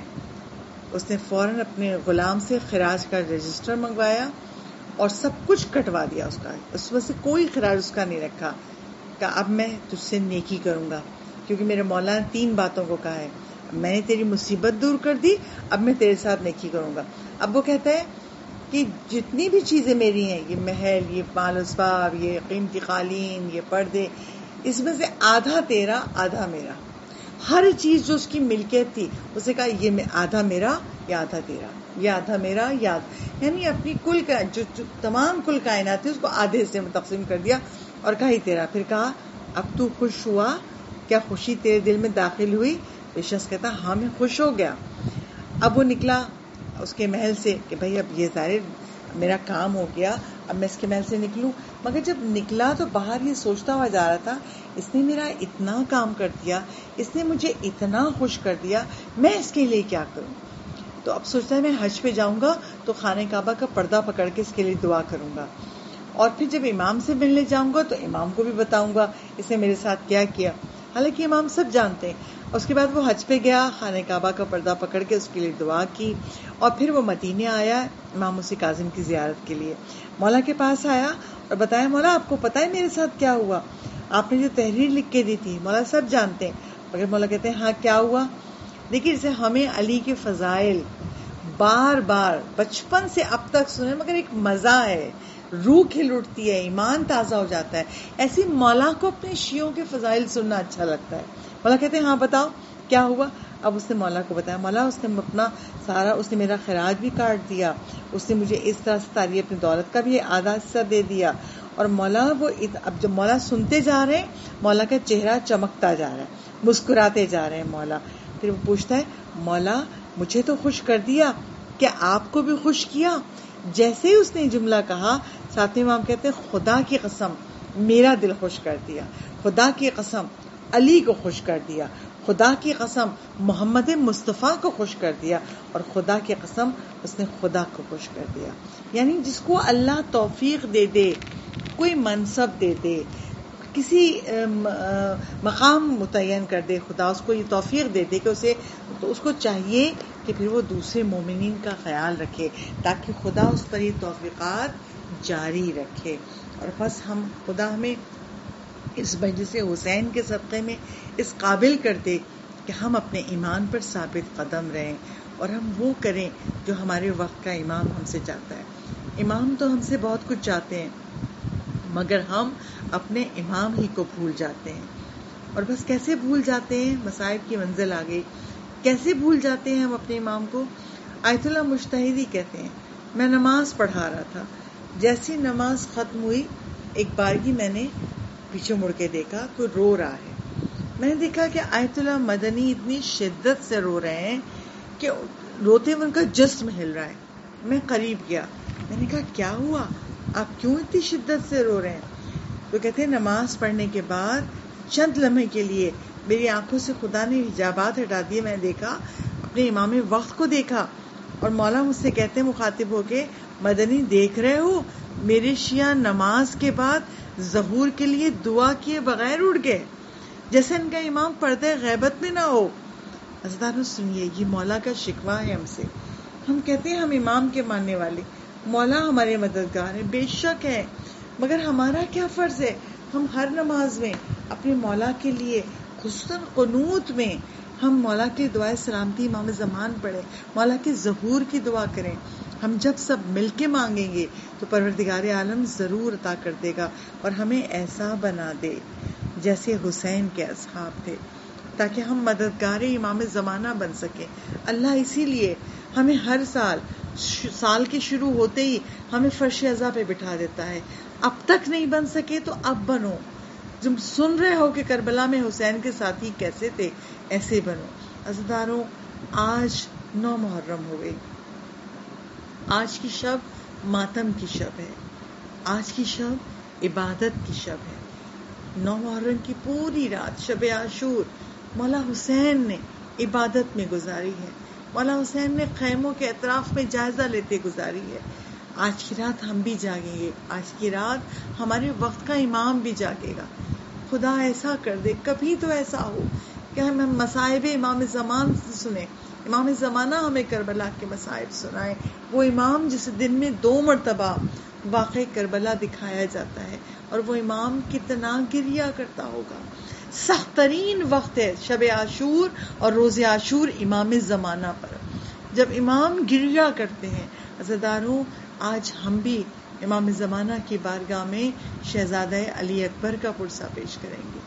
S2: اس نے فوراً اپنے غلام سے خراج کا رجسٹر منگوایا اور سب کچھ کٹوا دیا اس کا. اس میں سے کوئی خراج اس کا نہیں رکھا. کہ اب میں تجھ سے نیکی کروں گا، کیونکہ میرے مولا نے 3 باتوں کو کہا ہے. میں نے تیری مصیبت دور کر دی، اب میں تیرے ساتھ نیکی کروں گا. اب وہ کہتا ہے کہ جتنی بھی چیزیں میری ہیں، یہ محل، یہ مال اسباب، یہ قیمتی قالین، یہ پردے، اس میں سے آدھا تیرا آدھا میرا. ہر چیز جو اس کی ملکیت تھی اسے کہا یہ آدھا میرا یا آدھا تیرا، یہ آدھا میرا یا یعنی اپنی کل جو تمام کل کائنات تھی اس کو آدھے حصے میں تقسیم کر دیا اور کہا ہی تیرا. پھر کہا اب تو خوش ہوا؟ کیا خوشی تیرے دل میں داخل ہوئی؟ یہ شخص کہتا ہاں میں خوش ہو گیا. اب وہ نکلا اس کے محل سے کہ بھائی اب یہ ظاہر میرا کام ہو گیا، اب میں اس کے محل سے نکلوں. مگر جب نکلا تو باہر یہ سوچتا ہوا جا رہا تھا اس نے میرا اتنا کام کر دیا، اس نے مجھے اتنا خوش کر دیا، میں اس کے لیے کیا کروں. تو اب سوچتا ہے میں حج پہ جاؤں گا تو خانہ کعبہ کا پردہ پکڑ کے اس کے لیے دعا کروں گا، اور پھر جب امام سے ملنے جاؤں گا تو امام کو بھی بتاؤں گا اس نے میرے ساتھ کیا کیا. حالانکہ امام سب جانتے ہیں. اس کے بعد وہ حج پہ گیا، خانہ کعبہ کا پردہ پکڑ کے اس کے لیے دعا کی، اور پھر وہ مدینے آیا امام موسی کاظم کی زیارت کے لیے. مولا کے پاس آیا اور بتایا مولا آپ کو پتا ہے میرے ساتھ کیا ہوا؟ آپ نے جو تحریر لکھ کے دی تھی مولا سب جانتے ہیں. مگر مولا کہتے ہیں ہاں کیا ہوا؟ دیکھیے جیسے ہمیں علی کے فضائل بار بار بچپن سے اب تک سنے مگر ایک مزہ ہے، روح کھل اٹھتی ہے، ایمان تازہ ہو جاتا ہے، ایسی مولا کو اپنے شیعوں کے فضائل سننا اچھا لگتا ہے. مولا کہتے ہیں ہاں بتاؤ کیا ہوا؟ اب اس نے مولا کو بتایا مولا اس نے اپنا سارا، اس نے میرا خراج بھی کاٹ دیا، اس نے مجھے اس طرح سے تاری اپنی دولت کا بھی آدھا حصہ دے دیا. اور مولا وہ اب جب مولا سنتے جا رہے ہیں مولا کا چہرہ چمکتا جا رہا ہے، مسکراتے جا رہے ہیں مولا. پھر وہ پوچھتا ہے مولا مجھے تو خوش کر دیا، کیا آپ کو بھی خوش کیا؟ جیسے ہی اس نے جملہ کہا ساتھ امام کہتے ہیں خدا کی قسم میرا دل خوش کر دیا، خدا کی قسم علی کو خوش کر دیا، خدا کی قسم محمد مصطفیٰ کو خوش کر دیا، اور خدا کی قسم اس نے خدا کو خوش کر دیا. یعنی جس کو اللہ توفیق دے دے، کوئی منصب دے دے، کسی مقام متعین کر دے، خدا اس کو یہ توفیق دے دے کہ اسے، تو اس کو چاہیے کہ پھر وہ دوسرے مومنین کا خیال رکھے تاکہ خدا اس پر یہ توفیقات جاری رکھے. اور بس ہم خدا ہمیں اس مجلس حسین کے صدقے میں اس قابل کر دے کہ ہم اپنے ایمان پر ثابت قدم رہیں اور ہم وہ کریں جو ہمارے وقت کا امام ہم سے چاہتا ہے. امام تو ہم سے بہت کچھ چاہتے ہیں مگر ہم اپنے امام ہی کو بھول جاتے ہیں. اور بس کیسے بھول جاتے ہیں؟ مصائب کی منزل آ گئی. کیسے بھول جاتے ہیں ہم اپنے امام کو؟ آیت اللہ مجتہدی کہتے ہیں میں نماز پڑھا رہا تھا، جیسی نماز ختم ہوئی ایک بارگی میں نے پیچھے مڑ کے دیکھا کوئی رو رہا ہے. میں نے دیکھا کہ آیت اللہ مدنی اتنی شدت سے رو رہے ہیں کہ روتے ہوئے ان کا جسم ہل رہا ہے. میں قریب گیا، میں نے کہا کیا ہوا، آپ کیوں اتنی شدت سے رو رہے ہیں؟ تو کہتے ہیں نماز پڑھنے کے بعد چند لمحے کے لیے میری آنکھوں سے خدا نے حجابات ہٹا دیے. میں نے دیکھا اپنے امام وقت کو دیکھا، اور مولا مجھ سے کہتے ہیں مخاطب ہو کے مدنی دیکھ رہے ہو میرے شیعہ نماز کے بعد ظہور کے لیے دعا کیے بغیر اڑ گئے، جیسے ان کا امام پردہ غیبت میں نہ ہو. عزیزانو سنیے، یہ مولا کا شکوہ ہے ہم سے. ہم کہتے ہیں ہم امام کے ماننے والے، مولا ہمارے مددگار ہیں، بے شک ہے، مگر ہمارا کیا فرض ہے؟ ہم ہر نماز میں اپنے مولا کے لیے خصوصاً قنوت میں ہم مولا کی دعائے سلامتی امام زمان پڑھیں، مولا کے ظہور کی دعا کریں. ہم جب سب مل کے مانگیں گے تو پروردگار عالم ضرور عطا کر دے گا اور ہمیں ایسا بنا دے جیسے حسین کے اصحاب تھے، تاکہ ہم مددگار امام زمانہ بن سکیں. اللہ اسی لیے ہمیں ہر سال کے شروع ہوتے ہی ہمیں فرش عزا پہ بٹھا دیتا ہے. اب تک نہیں بن سکے تو اب بنو. تم سن رہے ہو کہ کربلا میں حسین کے ساتھی کیسے تھے، ایسے بنو. عزیزانو آج 9 محرم ہو گئی. آج کی شب ماتم کی شب ہے، آج کی شب عبادت کی شب ہے. 9 محرم کی پوری رات شب عاشور مولا حسین نے عبادت میں گزاری ہے. مولا حسین نے خیموں کے اطراف میں جائزہ لیتے گزاری ہے. آج کی رات ہم بھی جاگیں گے، آج کی رات ہمارے وقت کا امام بھی جاگے گا. خدا ایسا کر دے کبھی تو ایسا ہو کہ ہم مصائب امام زمان سے سنیں امام زمانہ ہمیں کربلا کے مصائب سنائے، وہ امام جسے دن میں 2 مرتبہ واقع کربلا دکھایا جاتا ہے، اور وہ امام کتنا گریا کرتا ہوگا۔ سخت ترین وقت ہے شب عاشور اور روز عاشور امام زمانہ پر، جب امام گریا کرتے ہیں۔ عزیزانو، آج ہم بھی امام زمانہ کی بارگاہ میں شہزادہ علی اکبر کا پرسہ پیش کریں گے۔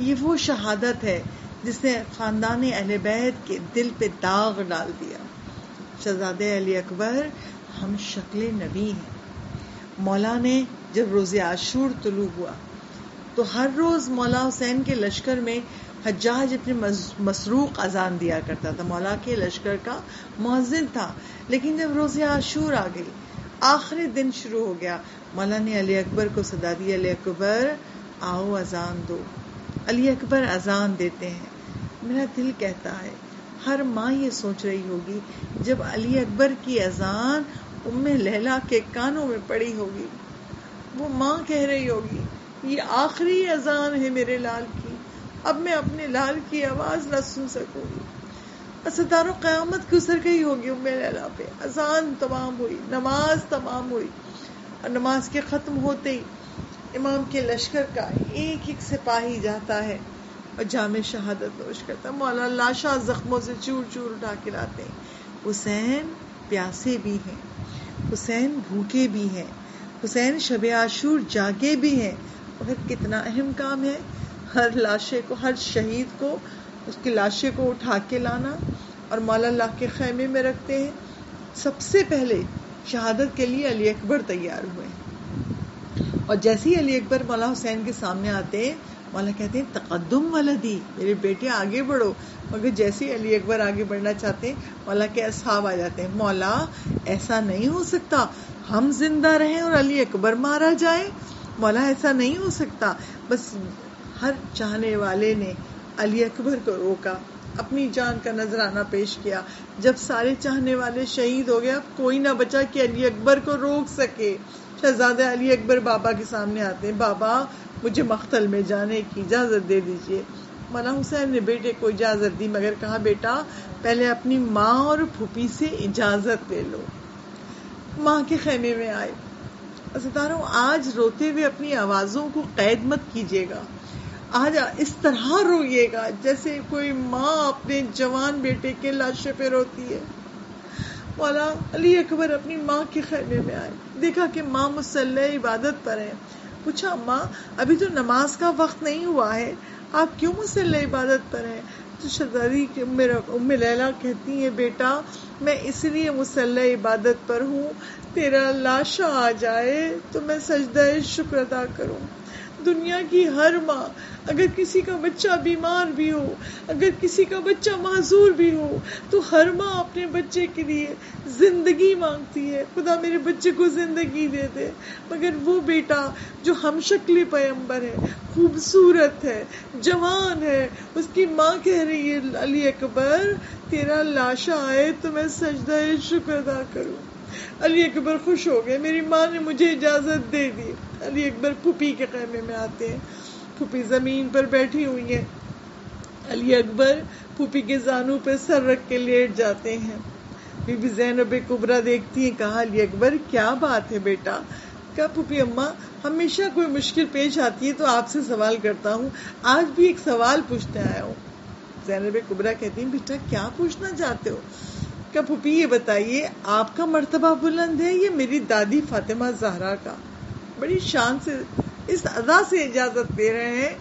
S2: یہ وہ شہادت ہے جس نے خاندان اہل بیت کے دل پہ داغ ڈال دیا۔ شہزادہ علی اکبر ہم شکل نبی ہیں۔ مولا نے جب روز عاشور طلوع ہوا تو ہر روز مولا حسین کے لشکر میں حجاج ابن مسروق اذان دیا کرتا تھا، مولا کے لشکر کا مؤذن تھا۔ لیکن جب روز عاشور آ گئی، آخری دن شروع ہو گیا، مولا نے علی اکبر کو صدا دی، علی اکبر آؤ اذان دو۔ علی اکبر اذان دیتے ہیں۔ میرا دل کہتا ہے ہر ماں یہ سوچ رہی ہوگی جب علی اکبر کی اذان ام لیلا کے کانوں میں پڑی ہوگی، وہ ماں کہہ رہی ہوگی یہ آخری اذان ہے میرے لال کی، اب میں اپنے لال کی آواز نہ سن سکوں گی۔ ستاروں قیامت گزر گئی ہوگی ام لیلا پہ، اذان تمام ہوئی، نماز تمام ہوئی، اور نماز کے ختم ہوتے ہی امام کے لشکر کا ایک ایک سپاہی جاتا ہے اور جام شہادت نوش کرتا ہے۔ مولا لاشاں زخموں سے چور چور اٹھا کے لاتے ہیں۔ حسین پیاسے بھی ہیں، حسین بھوکے بھی ہیں، حسین شب عاشور جاگے بھی ہیں، مگر کتنا اہم کام ہے ہر لاشے کو، ہر شہید کو، اس کی لاشے کو اٹھا کے لانا اور مولا اللہ کے خیمے میں رکھتے ہیں۔ سب سے پہلے شہادت کے لیے علی اکبر تیار ہوئے، اور جیسے ہی علی اکبر مولا حسین کے سامنے آتے ہیں، مولا کہتے ہیں تقدم ولدی، میرے بیٹے آگے بڑھو۔ مگر جیسے ہی علی اکبر آگے بڑھنا چاہتے ہیں، مولا کے اصحاب آ جاتے ہیں، مولا ایسا نہیں ہو سکتا، ہم زندہ رہیں اور علی اکبر مارا جائے، مولا ایسا نہیں ہو سکتا۔ بس ہر چاہنے والے نے علی اکبر کو روکا، اپنی جان کا نذرانہ پیش کیا۔ جب سارے چاہنے والے شہید ہو گیا، کوئی نہ بچا کہ علی اکبر کو روک سکے۔ شہزادہ علی اکبر بابا کے سامنے آتے ہیں، بابا مجھے مقتل میں جانے کی اجازت دے دیجیے۔ مولا حسین نے بیٹے کو اجازت دی، مگر کہا بیٹا پہلے اپنی ماں اور پھوپھی سے اجازت لے لو۔ ماں کے خیمے میں آئے۔ ستاروں، آج روتے ہوئے اپنی آوازوں کو قید مت کیجیے گا، آج اس طرح روئیے گا جیسے کوئی ماں اپنے جوان بیٹے کے لاشے پہ روتی ہے۔ مولا علی اکبر اپنی ماں کے خیمے میں آئے، دیکھا کہ ماں مصلی عبادت پر ہے۔ پوچھا ماں ابھی تو نماز کا وقت نہیں ہوا ہے، آپ کیوں مصلی عبادت پر ہیں؟ تو شہزادی ام لیلا کہتی ہیں بیٹا میں اس لیے مصلی عبادت پر ہوں، تیرا لاشا آ جائے تو میں سجدہ شکر ادا کروں۔ دنیا کی ہر ماں اگر کسی کا بچہ بیمار بھی ہو، اگر کسی کا بچہ معذور بھی ہو، تو ہر ماں اپنے بچے کے لیے زندگی مانگتی ہے، خدا میرے بچے کو زندگی دے دے۔ مگر وہ بیٹا جو ہم شکل پیغمبر ہے، خوبصورت ہے، جوان ہے، اس کی ماں کہہ رہی ہے علی اکبر تیرا لاشا آئے تو میں سجدہ شکر ادا کروں۔ علی اکبر خوش ہو گئے، میری ماں نے مجھے اجازت دے دی۔ علی اکبر پھوپھی کے خیمے میں آتے ہیں، پھوپھی زمین پر بیٹھی ہوئی ہیں، علی اکبر پھوپھی کے زانوں پہ سر رکھ کے لیٹ جاتے ہیں۔ بی بی زینب کبریٰ دیکھتی ہیں، کہا علی اکبر کیا بات ہے بیٹا؟ کہا پھوپھی اماں ہمیشہ کوئی مشکل پیش آتی ہے تو آپ سے سوال کرتا ہوں، آج بھی ایک سوال پوچھنے آیا ہوں۔ زینب کبریٰ کہتی ہیں بیٹا کیا پوچھنا چاہتے ہو؟ کہ پھوپھی یہ بتائیے آپ کا مرتبہ بلند ہے یا میری دادی فاطمہ زہرا کا؟ بڑی شان سے اس ادا سے اجازت دے رہے ہیں۔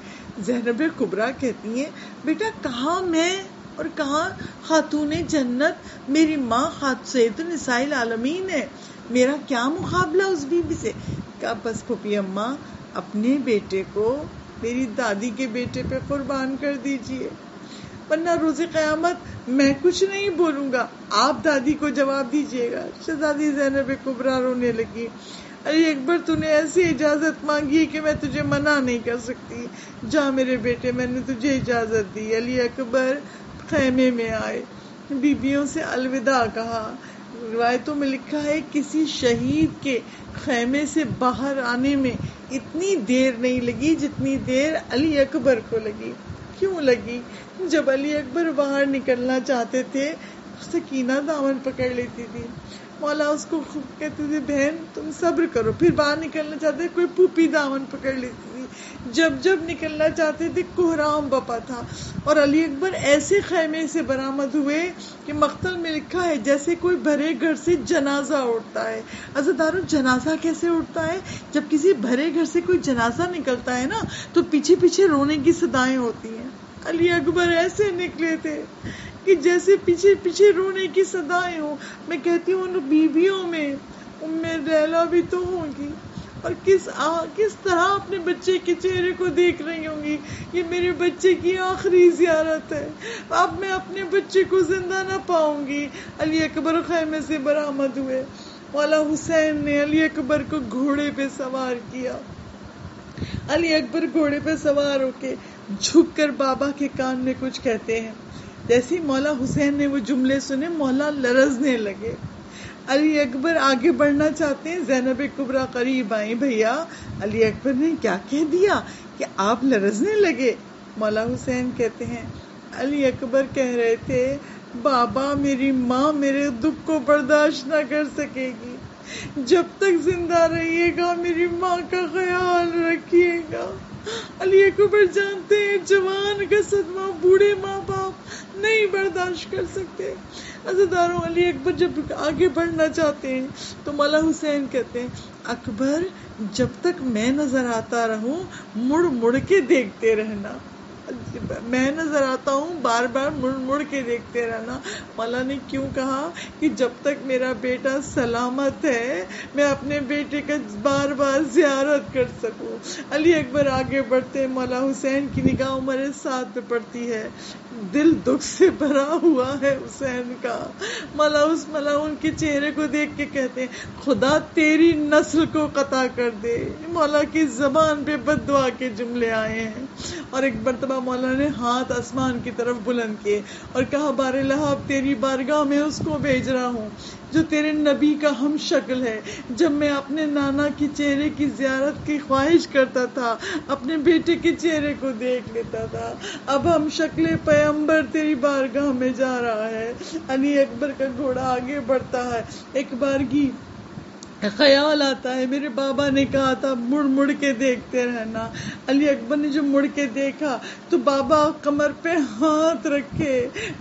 S2: زینب کبریٰ کہتی ہیں بیٹا کہاں میں اور کہاں خاتون جنت، میری ماں سید النساء العالمین ہے، میرا کیا مقابلہ اس بی بی سے؟ کہا بس پھوپھی اماں اپنے بیٹے کو میری دادی کے بیٹے پہ قربان کر دیجئے، ورنہ روز قیامت میں کچھ نہیں بولوں گا، آپ دادی کو جواب دیجیے گا۔ شہزادی زینب کبریٰ رونے لگی، علی اکبر تو نے ایسی اجازت مانگی کہ میں تجھے منع نہیں کر سکتی، جا میرے بیٹے میں نے تجھے اجازت دی۔ علی اکبر خیمے میں آئے، بیویوں سے الوداع کہا۔ روایتوں میں لکھا ہے کسی شہید کے خیمے سے باہر آنے میں اتنی دیر نہیں لگی جتنی دیر علی اکبر کو لگی۔ کیوں لگی؟ جب علی اکبر باہر نکلنا چاہتے تھے سکینہ دامن پکڑ لیتی تھی، مولا اس کو خوب کہتے تھے بہن تم صبر کرو، پھر باہر نکلنا چاہتے کوئی پھوپھی دامن پکڑ لیتی تھی، جب نکلنا چاہتے تھے کوہرام بپا تھا۔ اور علی اکبر ایسے خیمے سے برآمد ہوئے کہ مقتل میں لکھا ہے جیسے کوئی بھرے گھر سے جنازہ اٹھتا ہے۔ عزادارو جنازہ کیسے اٹھتا ہے؟ جب کسی بھرے گھر سے کوئی جنازہ نکلتا ہے نا تو پیچھے پیچھے رونے کی صدائیں ہوتی ہیں۔ علی اکبر ایسے نکلے تھے کہ جیسے پیچھے پیچھے رونے کی صدائیں ہوں۔ میں کہتی ہوں ان بیویوں میں ام لیلا بھی تو ہوگی، اور کس طرح اپنے بچے کے چہرے کو دیکھ رہی ہوں گی، یہ میرے بچے کی آخری زیارت ہے، اب میں اپنے بچے کو زندہ نہ پاؤں گی۔ علی اکبر خیمے سے برآمد ہوئے، مولا حسین نے علی اکبر کو گھوڑے پہ سوار کیا۔ علی اکبر گھوڑے پہ سوار ہو کے جھک کر بابا کے کان میں کچھ کہتے ہیں۔ جیسے ہی مولا حسین نے وہ جملے سنے مولا لرزنے لگے۔ علی اکبر آگے بڑھنا چاہتے ہیں، زینب کبریٰ قریب آئیں، بھیا علی اکبر نے کیا کہہ دیا کہ آپ لرزنے لگے؟ مولا حسین کہتے ہیں علی اکبر کہہ رہے تھے بابا میری ماں میرے دکھ کو برداشت نہ کر سکے گی، جب تک زندہ رہیے گا میری ماں کا خیال رکھیے گا۔ علی اکبر جانتے ہیں جوان کا صدمہ بوڑھے ماں باپ نہیں برداشت کر سکتے۔ عزاداروں علی اکبر جب آگے بڑھنا چاہتے ہیں تو مولا حسین کہتے ہیں اکبر جب تک میں نظر آتا رہوں مڑ مڑ کے دیکھتے رہنا، میں نظر آتا ہوں بار بار مڑ مڑ کے دیکھتے رہنا۔ مولا نے کیوں کہا کہ جب تک میرا بیٹا سلامت ہے میں اپنے بیٹے کا بار بار زیارت کر سکوں۔ علی اکبر آگے بڑھتے، مولا حسین کی نگاہ عمر سعد پہ پڑتی ہے، دل دکھ سے بھرا ہوا ہے حسین کا۔ مولا ان کے چہرے کو دیکھ کے کہتے ہیں خدا تیری نسل کو قطع کر دے۔ مولا کی زبان پہ بد دعا کے جملے آئے ہیں، اور ایک مرتبہ مولا نے ہاتھ آسمان کی طرف بلند کیے اور کہا بار لہب تیری بارگاہ میں اس کو بھیج رہا ہوں جو تیرے نبی کا ہم شکل ہے۔ جب میں اپنے نانا کے چہرے کی زیارت کی خواہش کرتا تھا اپنے بیٹے کے چہرے کو دیکھ لیتا تھا، اب ہم شکل پیغمبر تیری بارگاہ میں جا رہا ہے۔ علی اکبر کا گھوڑا آگے بڑھتا ہے، ایک بارگی خیال آتا ہے میرے بابا نے کہا تھا مڑ مڑ کے دیکھتے رہنا۔ علی اکبر نے جو مڑ کے دیکھا تو بابا کمر پہ ہاتھ رکھے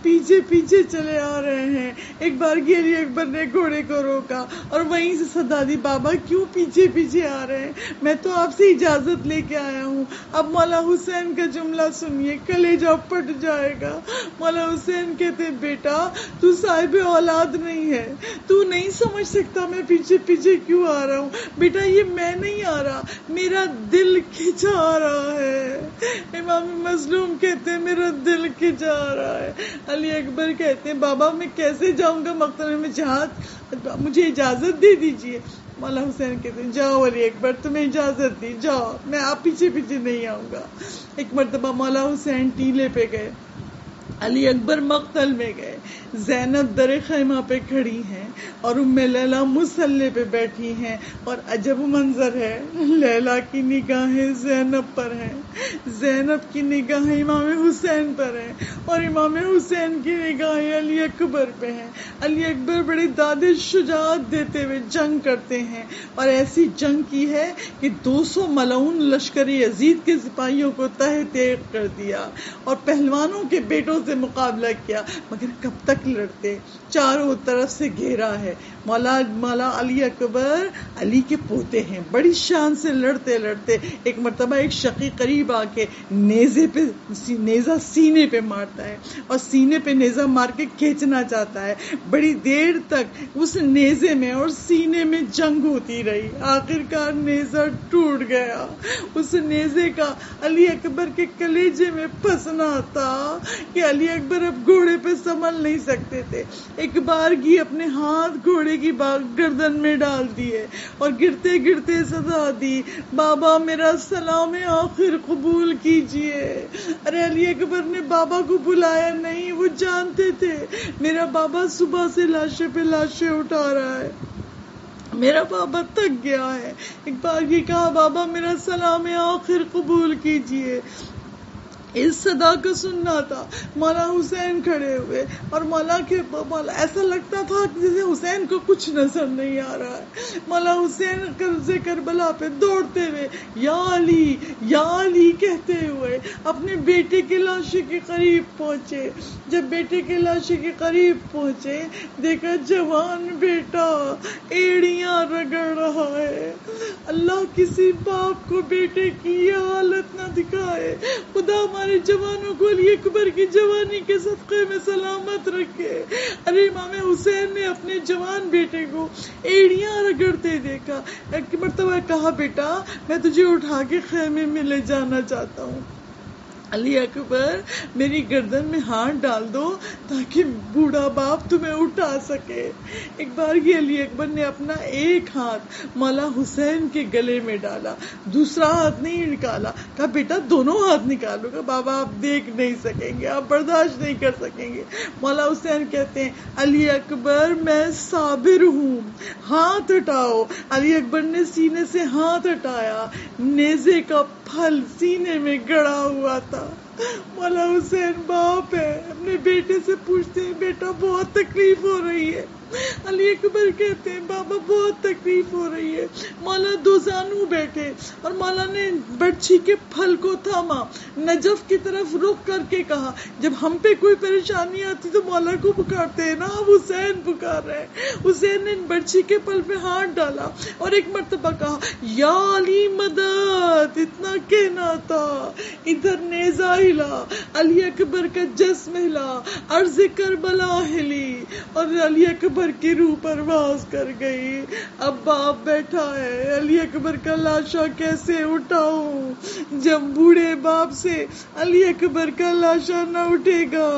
S2: پیچھے پیچھے چلے آ رہے ہیں۔ ایک بار علی اکبر نے گھوڑے کو روکا اور وہیں سے صدا دی بابا کیوں پیچھے پیچھے آ رہے ہیں؟ میں تو آپ سے اجازت لے کے آیا ہوں۔ اب مولا حسین کا جملہ سنیے، کلیجہ پھٹ جائے گا۔ مولا حسین کہتے بیٹا تو صاحب اولاد نہیں ہے، تو نہیں سمجھ سکتا میں پیچھے پیچھے کیوں آ رہا ہوں؟ بیٹا یہ میں نہیں آ رہا، میرا دل کھچا رہا ہے۔ امام مظلوم کہتے ہیں میرا دل کھچا رہا ہے۔ علی اکبر کہتے ہیں بابا میں کیسے جاؤں گا مقتل میں جہاد، مجھے اجازت دے دیجئے۔ مولا حسین کہتے ہیں جاؤ علی اکبر تمہیں اجازت دی، جاؤ، میں آپ پیچھے پیچھے نہیں آؤں گا۔ ایک مرتبہ مولا حسین ٹیلے پہ گئے، علی اکبر مقتل میں گئے، زینب در خیمہ پہ کھڑی ہیں اور ام لیلا مصلی پہ بیٹھی ہیں، اور عجب منظر ہے، لیلا کی نگاہیں زینب پر ہیں، زینب کی نگاہیں امام حسین پر ہیں، اور امام حسین کی نگاہیں علی اکبر پہ ہیں۔ علی اکبر بڑی داد شجاعت دیتے ہوئے جنگ کرتے ہیں، اور ایسی جنگ کی ہے کہ 200 ملعون لشکر یزید کے سپاہیوں کو تہہ تیغ کر دیا اور پہلوانوں کے بیٹوں سے مقابلہ کیا، مگر کب تک لڑتے؟ چاروں طرف سے گھیرا ہے۔ مولا علی اکبر علی کے پوتے ہیں، بڑی شان سے لڑتے لڑتے ایک مرتبہ ایک شقی قریب آ کے نیزہ سینے پہ مارتا ہے، اور سینے پہ نیزہ مار کے کھینچنا چاہتا ہے، بڑی دیر تک اس نیزے میں اور سینے میں جنگ ہوتی رہی، آخرکار نیزہ ٹوٹ گیا۔ اس نیزے کا علی اکبر کے کلیجے میں پھنسنا تھا کہ علی اکبر اب گھوڑے پہ سنبھل نہیں سکتے تھے، ایک بارگی اپنے ہاتھ گھوڑے کی گردن میں ڈال دیے اور گرتے گرتے صدا دی بابا میرا سلام آخر قبول کیجئے۔ ارے علی اکبر نے بابا کو بلایا نہیں، وہ جانتے تھے میرا بابا صبح سے لاشیں پہ لاشیں اٹھا رہا ہے، میرا بابا تھک گیا ہے۔ ایک بار یہ کہا بابا میرا سلام آخر قبول کیجئے۔ اس صدا کا سننا تھا. مولا حسین کھڑے ہوئے اور مولا ایسا لگتا تھا جیسے حسین کو کچھ نظر نہیں آ رہا ہے. مولا حسین قبض کربلا پہ دوڑتے ہوئے یا علی کہتے ہوئے اپنے بیٹے کی لاشے کے قریب پہنچے. جب بیٹے کی لاشے کے قریب پہنچے دیکھا جوان بیٹا ایڑیاں رگڑ رہا ہے. اللہ کسی باپ کو بیٹے کی یہ حالت نہ دکھائے. خدا ہمارے جوانوں کو علی اکبر کی جوانی کے صدقے میں سلامت رکھے. ارے امام حسین نے اپنے جوان بیٹے کو ایڑیاں رگڑتے دیکھا. ایک مرتبہ کہا بیٹا میں تجھے اٹھا کے خیمے میں لے جانا چاہتا ہوں. علی اکبر میری گردن میں ہاتھ ڈال دو تاکہ بوڑھا باپ تمہیں اٹھا سکے. ایک بار یہ علی اکبر نے اپنا ایک ہاتھ مولا حسین کے گلے میں ڈالا, دوسرا ہاتھ نہیں نکالا. کہا بیٹا دونوں ہاتھ نکالو. گا بابا آپ دیکھ نہیں سکیں گے, آپ برداشت نہیں کر سکیں گے. مولا حسین کہتے ہیں علی اکبر میں صابر ہوں, ہاتھ ہٹاؤ. علی اکبر نے سینے سے ہاتھ ہٹایا, نیزے کا پھل سینے میں گڑا ہوا تھا. مولا حسین باپ ہے, اپنے بیٹے سے پوچھتے ہیں بیٹا بہت تکلیف ہو رہی ہے. علی اکبر کہتے ہیں بابا بہت تکلیف ہو رہی ہے. مولا دو زانو بیٹھے اور مولا نے برچھی کے پھل کو تھاما, نجف کی طرف رخ کر کے کہا جب ہم پہ کوئی پریشانی آتی تو مولا کو پکارتے ہیں نا, اب حسین پکار رہے ہیں. حسین نے برچھی کے پھل پہ ہاتھ ڈالا اور ایک مرتبہ کہا یا علی مدد. اتنا کہنا تھا ادھر نیزہ ہلا, علی اکبر کا جسم ہلا, عرض کربلا ہلی اور علی اکبر کی روح پرواز کر گئی. اب باپ بیٹھا ہے, علی اکبر کا لاشا کیسے اٹھاؤں جب بوڑھے باپ سے علی اکبر کا لاشا نہ اٹھے گا.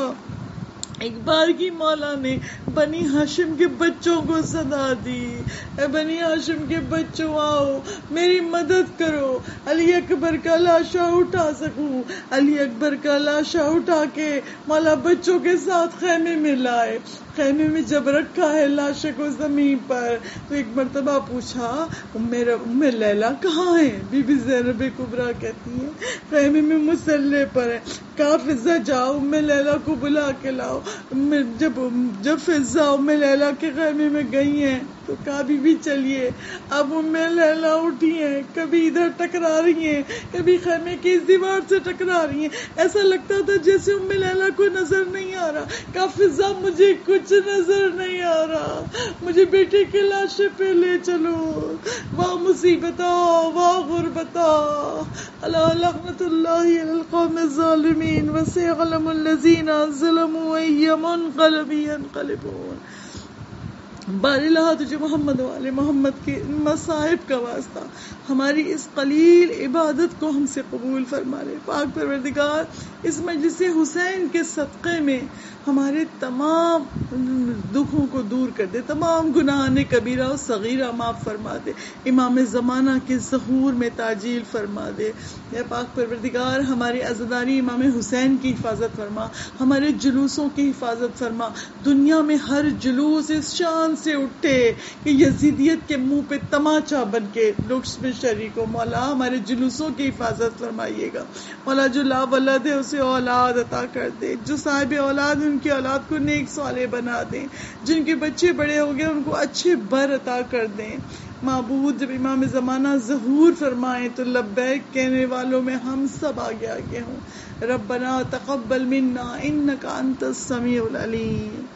S2: ایک بار کی مولا نے بنی ہاشم کے بچوں کو صدا دی, اے بنی ہاشم کے بچوں آؤ میری مدد کرو, علی اکبر کا لاشا اٹھا سکوں. علی اکبر کا لاشا اٹھا کے مولا بچوں کے ساتھ خیمے میں لائے. خیمے میں جب رکھا ہے لاشے کو زمین پر تو ایک مرتبہ پوچھا ام لیلا کہاں ہے. بی بی زینب کبریٰ کہتی ہیں خیمے میں مسلح پر ہے. کہا فضا جاؤ ام لیلا کو بلا کے لاؤ. جب فضا ام لیلا کے خیمے میں گئی ہیں تو کہا بی بی چلیے. اب ام لیلا اٹھی ہیں, کبھی ادھر ٹکرا رہی ہیں کبھی خیمے کی اس دیوار سے ٹکرا رہی ہیں. ایسا لگتا تھا جیسے ام لیلا کو نظر نہیں آ رہا. کہا فضا مجھے کچھ نظر نہیں آ رہا, مجھے بیٹے کے لاشے پہ لے چلو. واہ مصیبتا واہ غربتا, الا لعنت اللہ علی القوم الظالمین وسيعلم الذین ظلموا ای منقلب ینقلبون. بار اللہ تجھے محمد والے محمد کے مصائب کا واسطہ ہماری اس قلیل عبادت کو ہم سے قبول فرما لے. پاک پروردگار اس مجلس حسین کے صدقے میں ہمارے تمام دکھوں کو دور کر دے, تمام گناہان کبیرہ و صغیرہ معاف فرما دے, امام زمانہ کے ظہور میں تعجیل فرما دے. یا پاک پروردگار ہمارے عزاداری امام حسین کی حفاظت فرما, ہمارے جلوسوں کی حفاظت فرما. دنیا میں ہر جلوس اس شان سے اٹھے کہ یزیدیت کے منہ پہ تماچا بن کے لوگ اس میں شریک ہو. مولا ہمارے جلوسوں کی حفاظت فرمائیے گا. مولا جو لا ولد ہے اسے اولاد عطا کر دے, جو صاحب اولاد ان کی اولاد کو نیک صالح بنا دیں, جن کے بچے بڑے ہو گئے ان کو اچھے بر عطا کر دیں. معبود جب امام زمانہ ظہور فرمائیں تو لبیک کہنے والوں میں ہم سب آگے آگے ہوں. ربنا تقبل منا انک انت السمیع العلیم.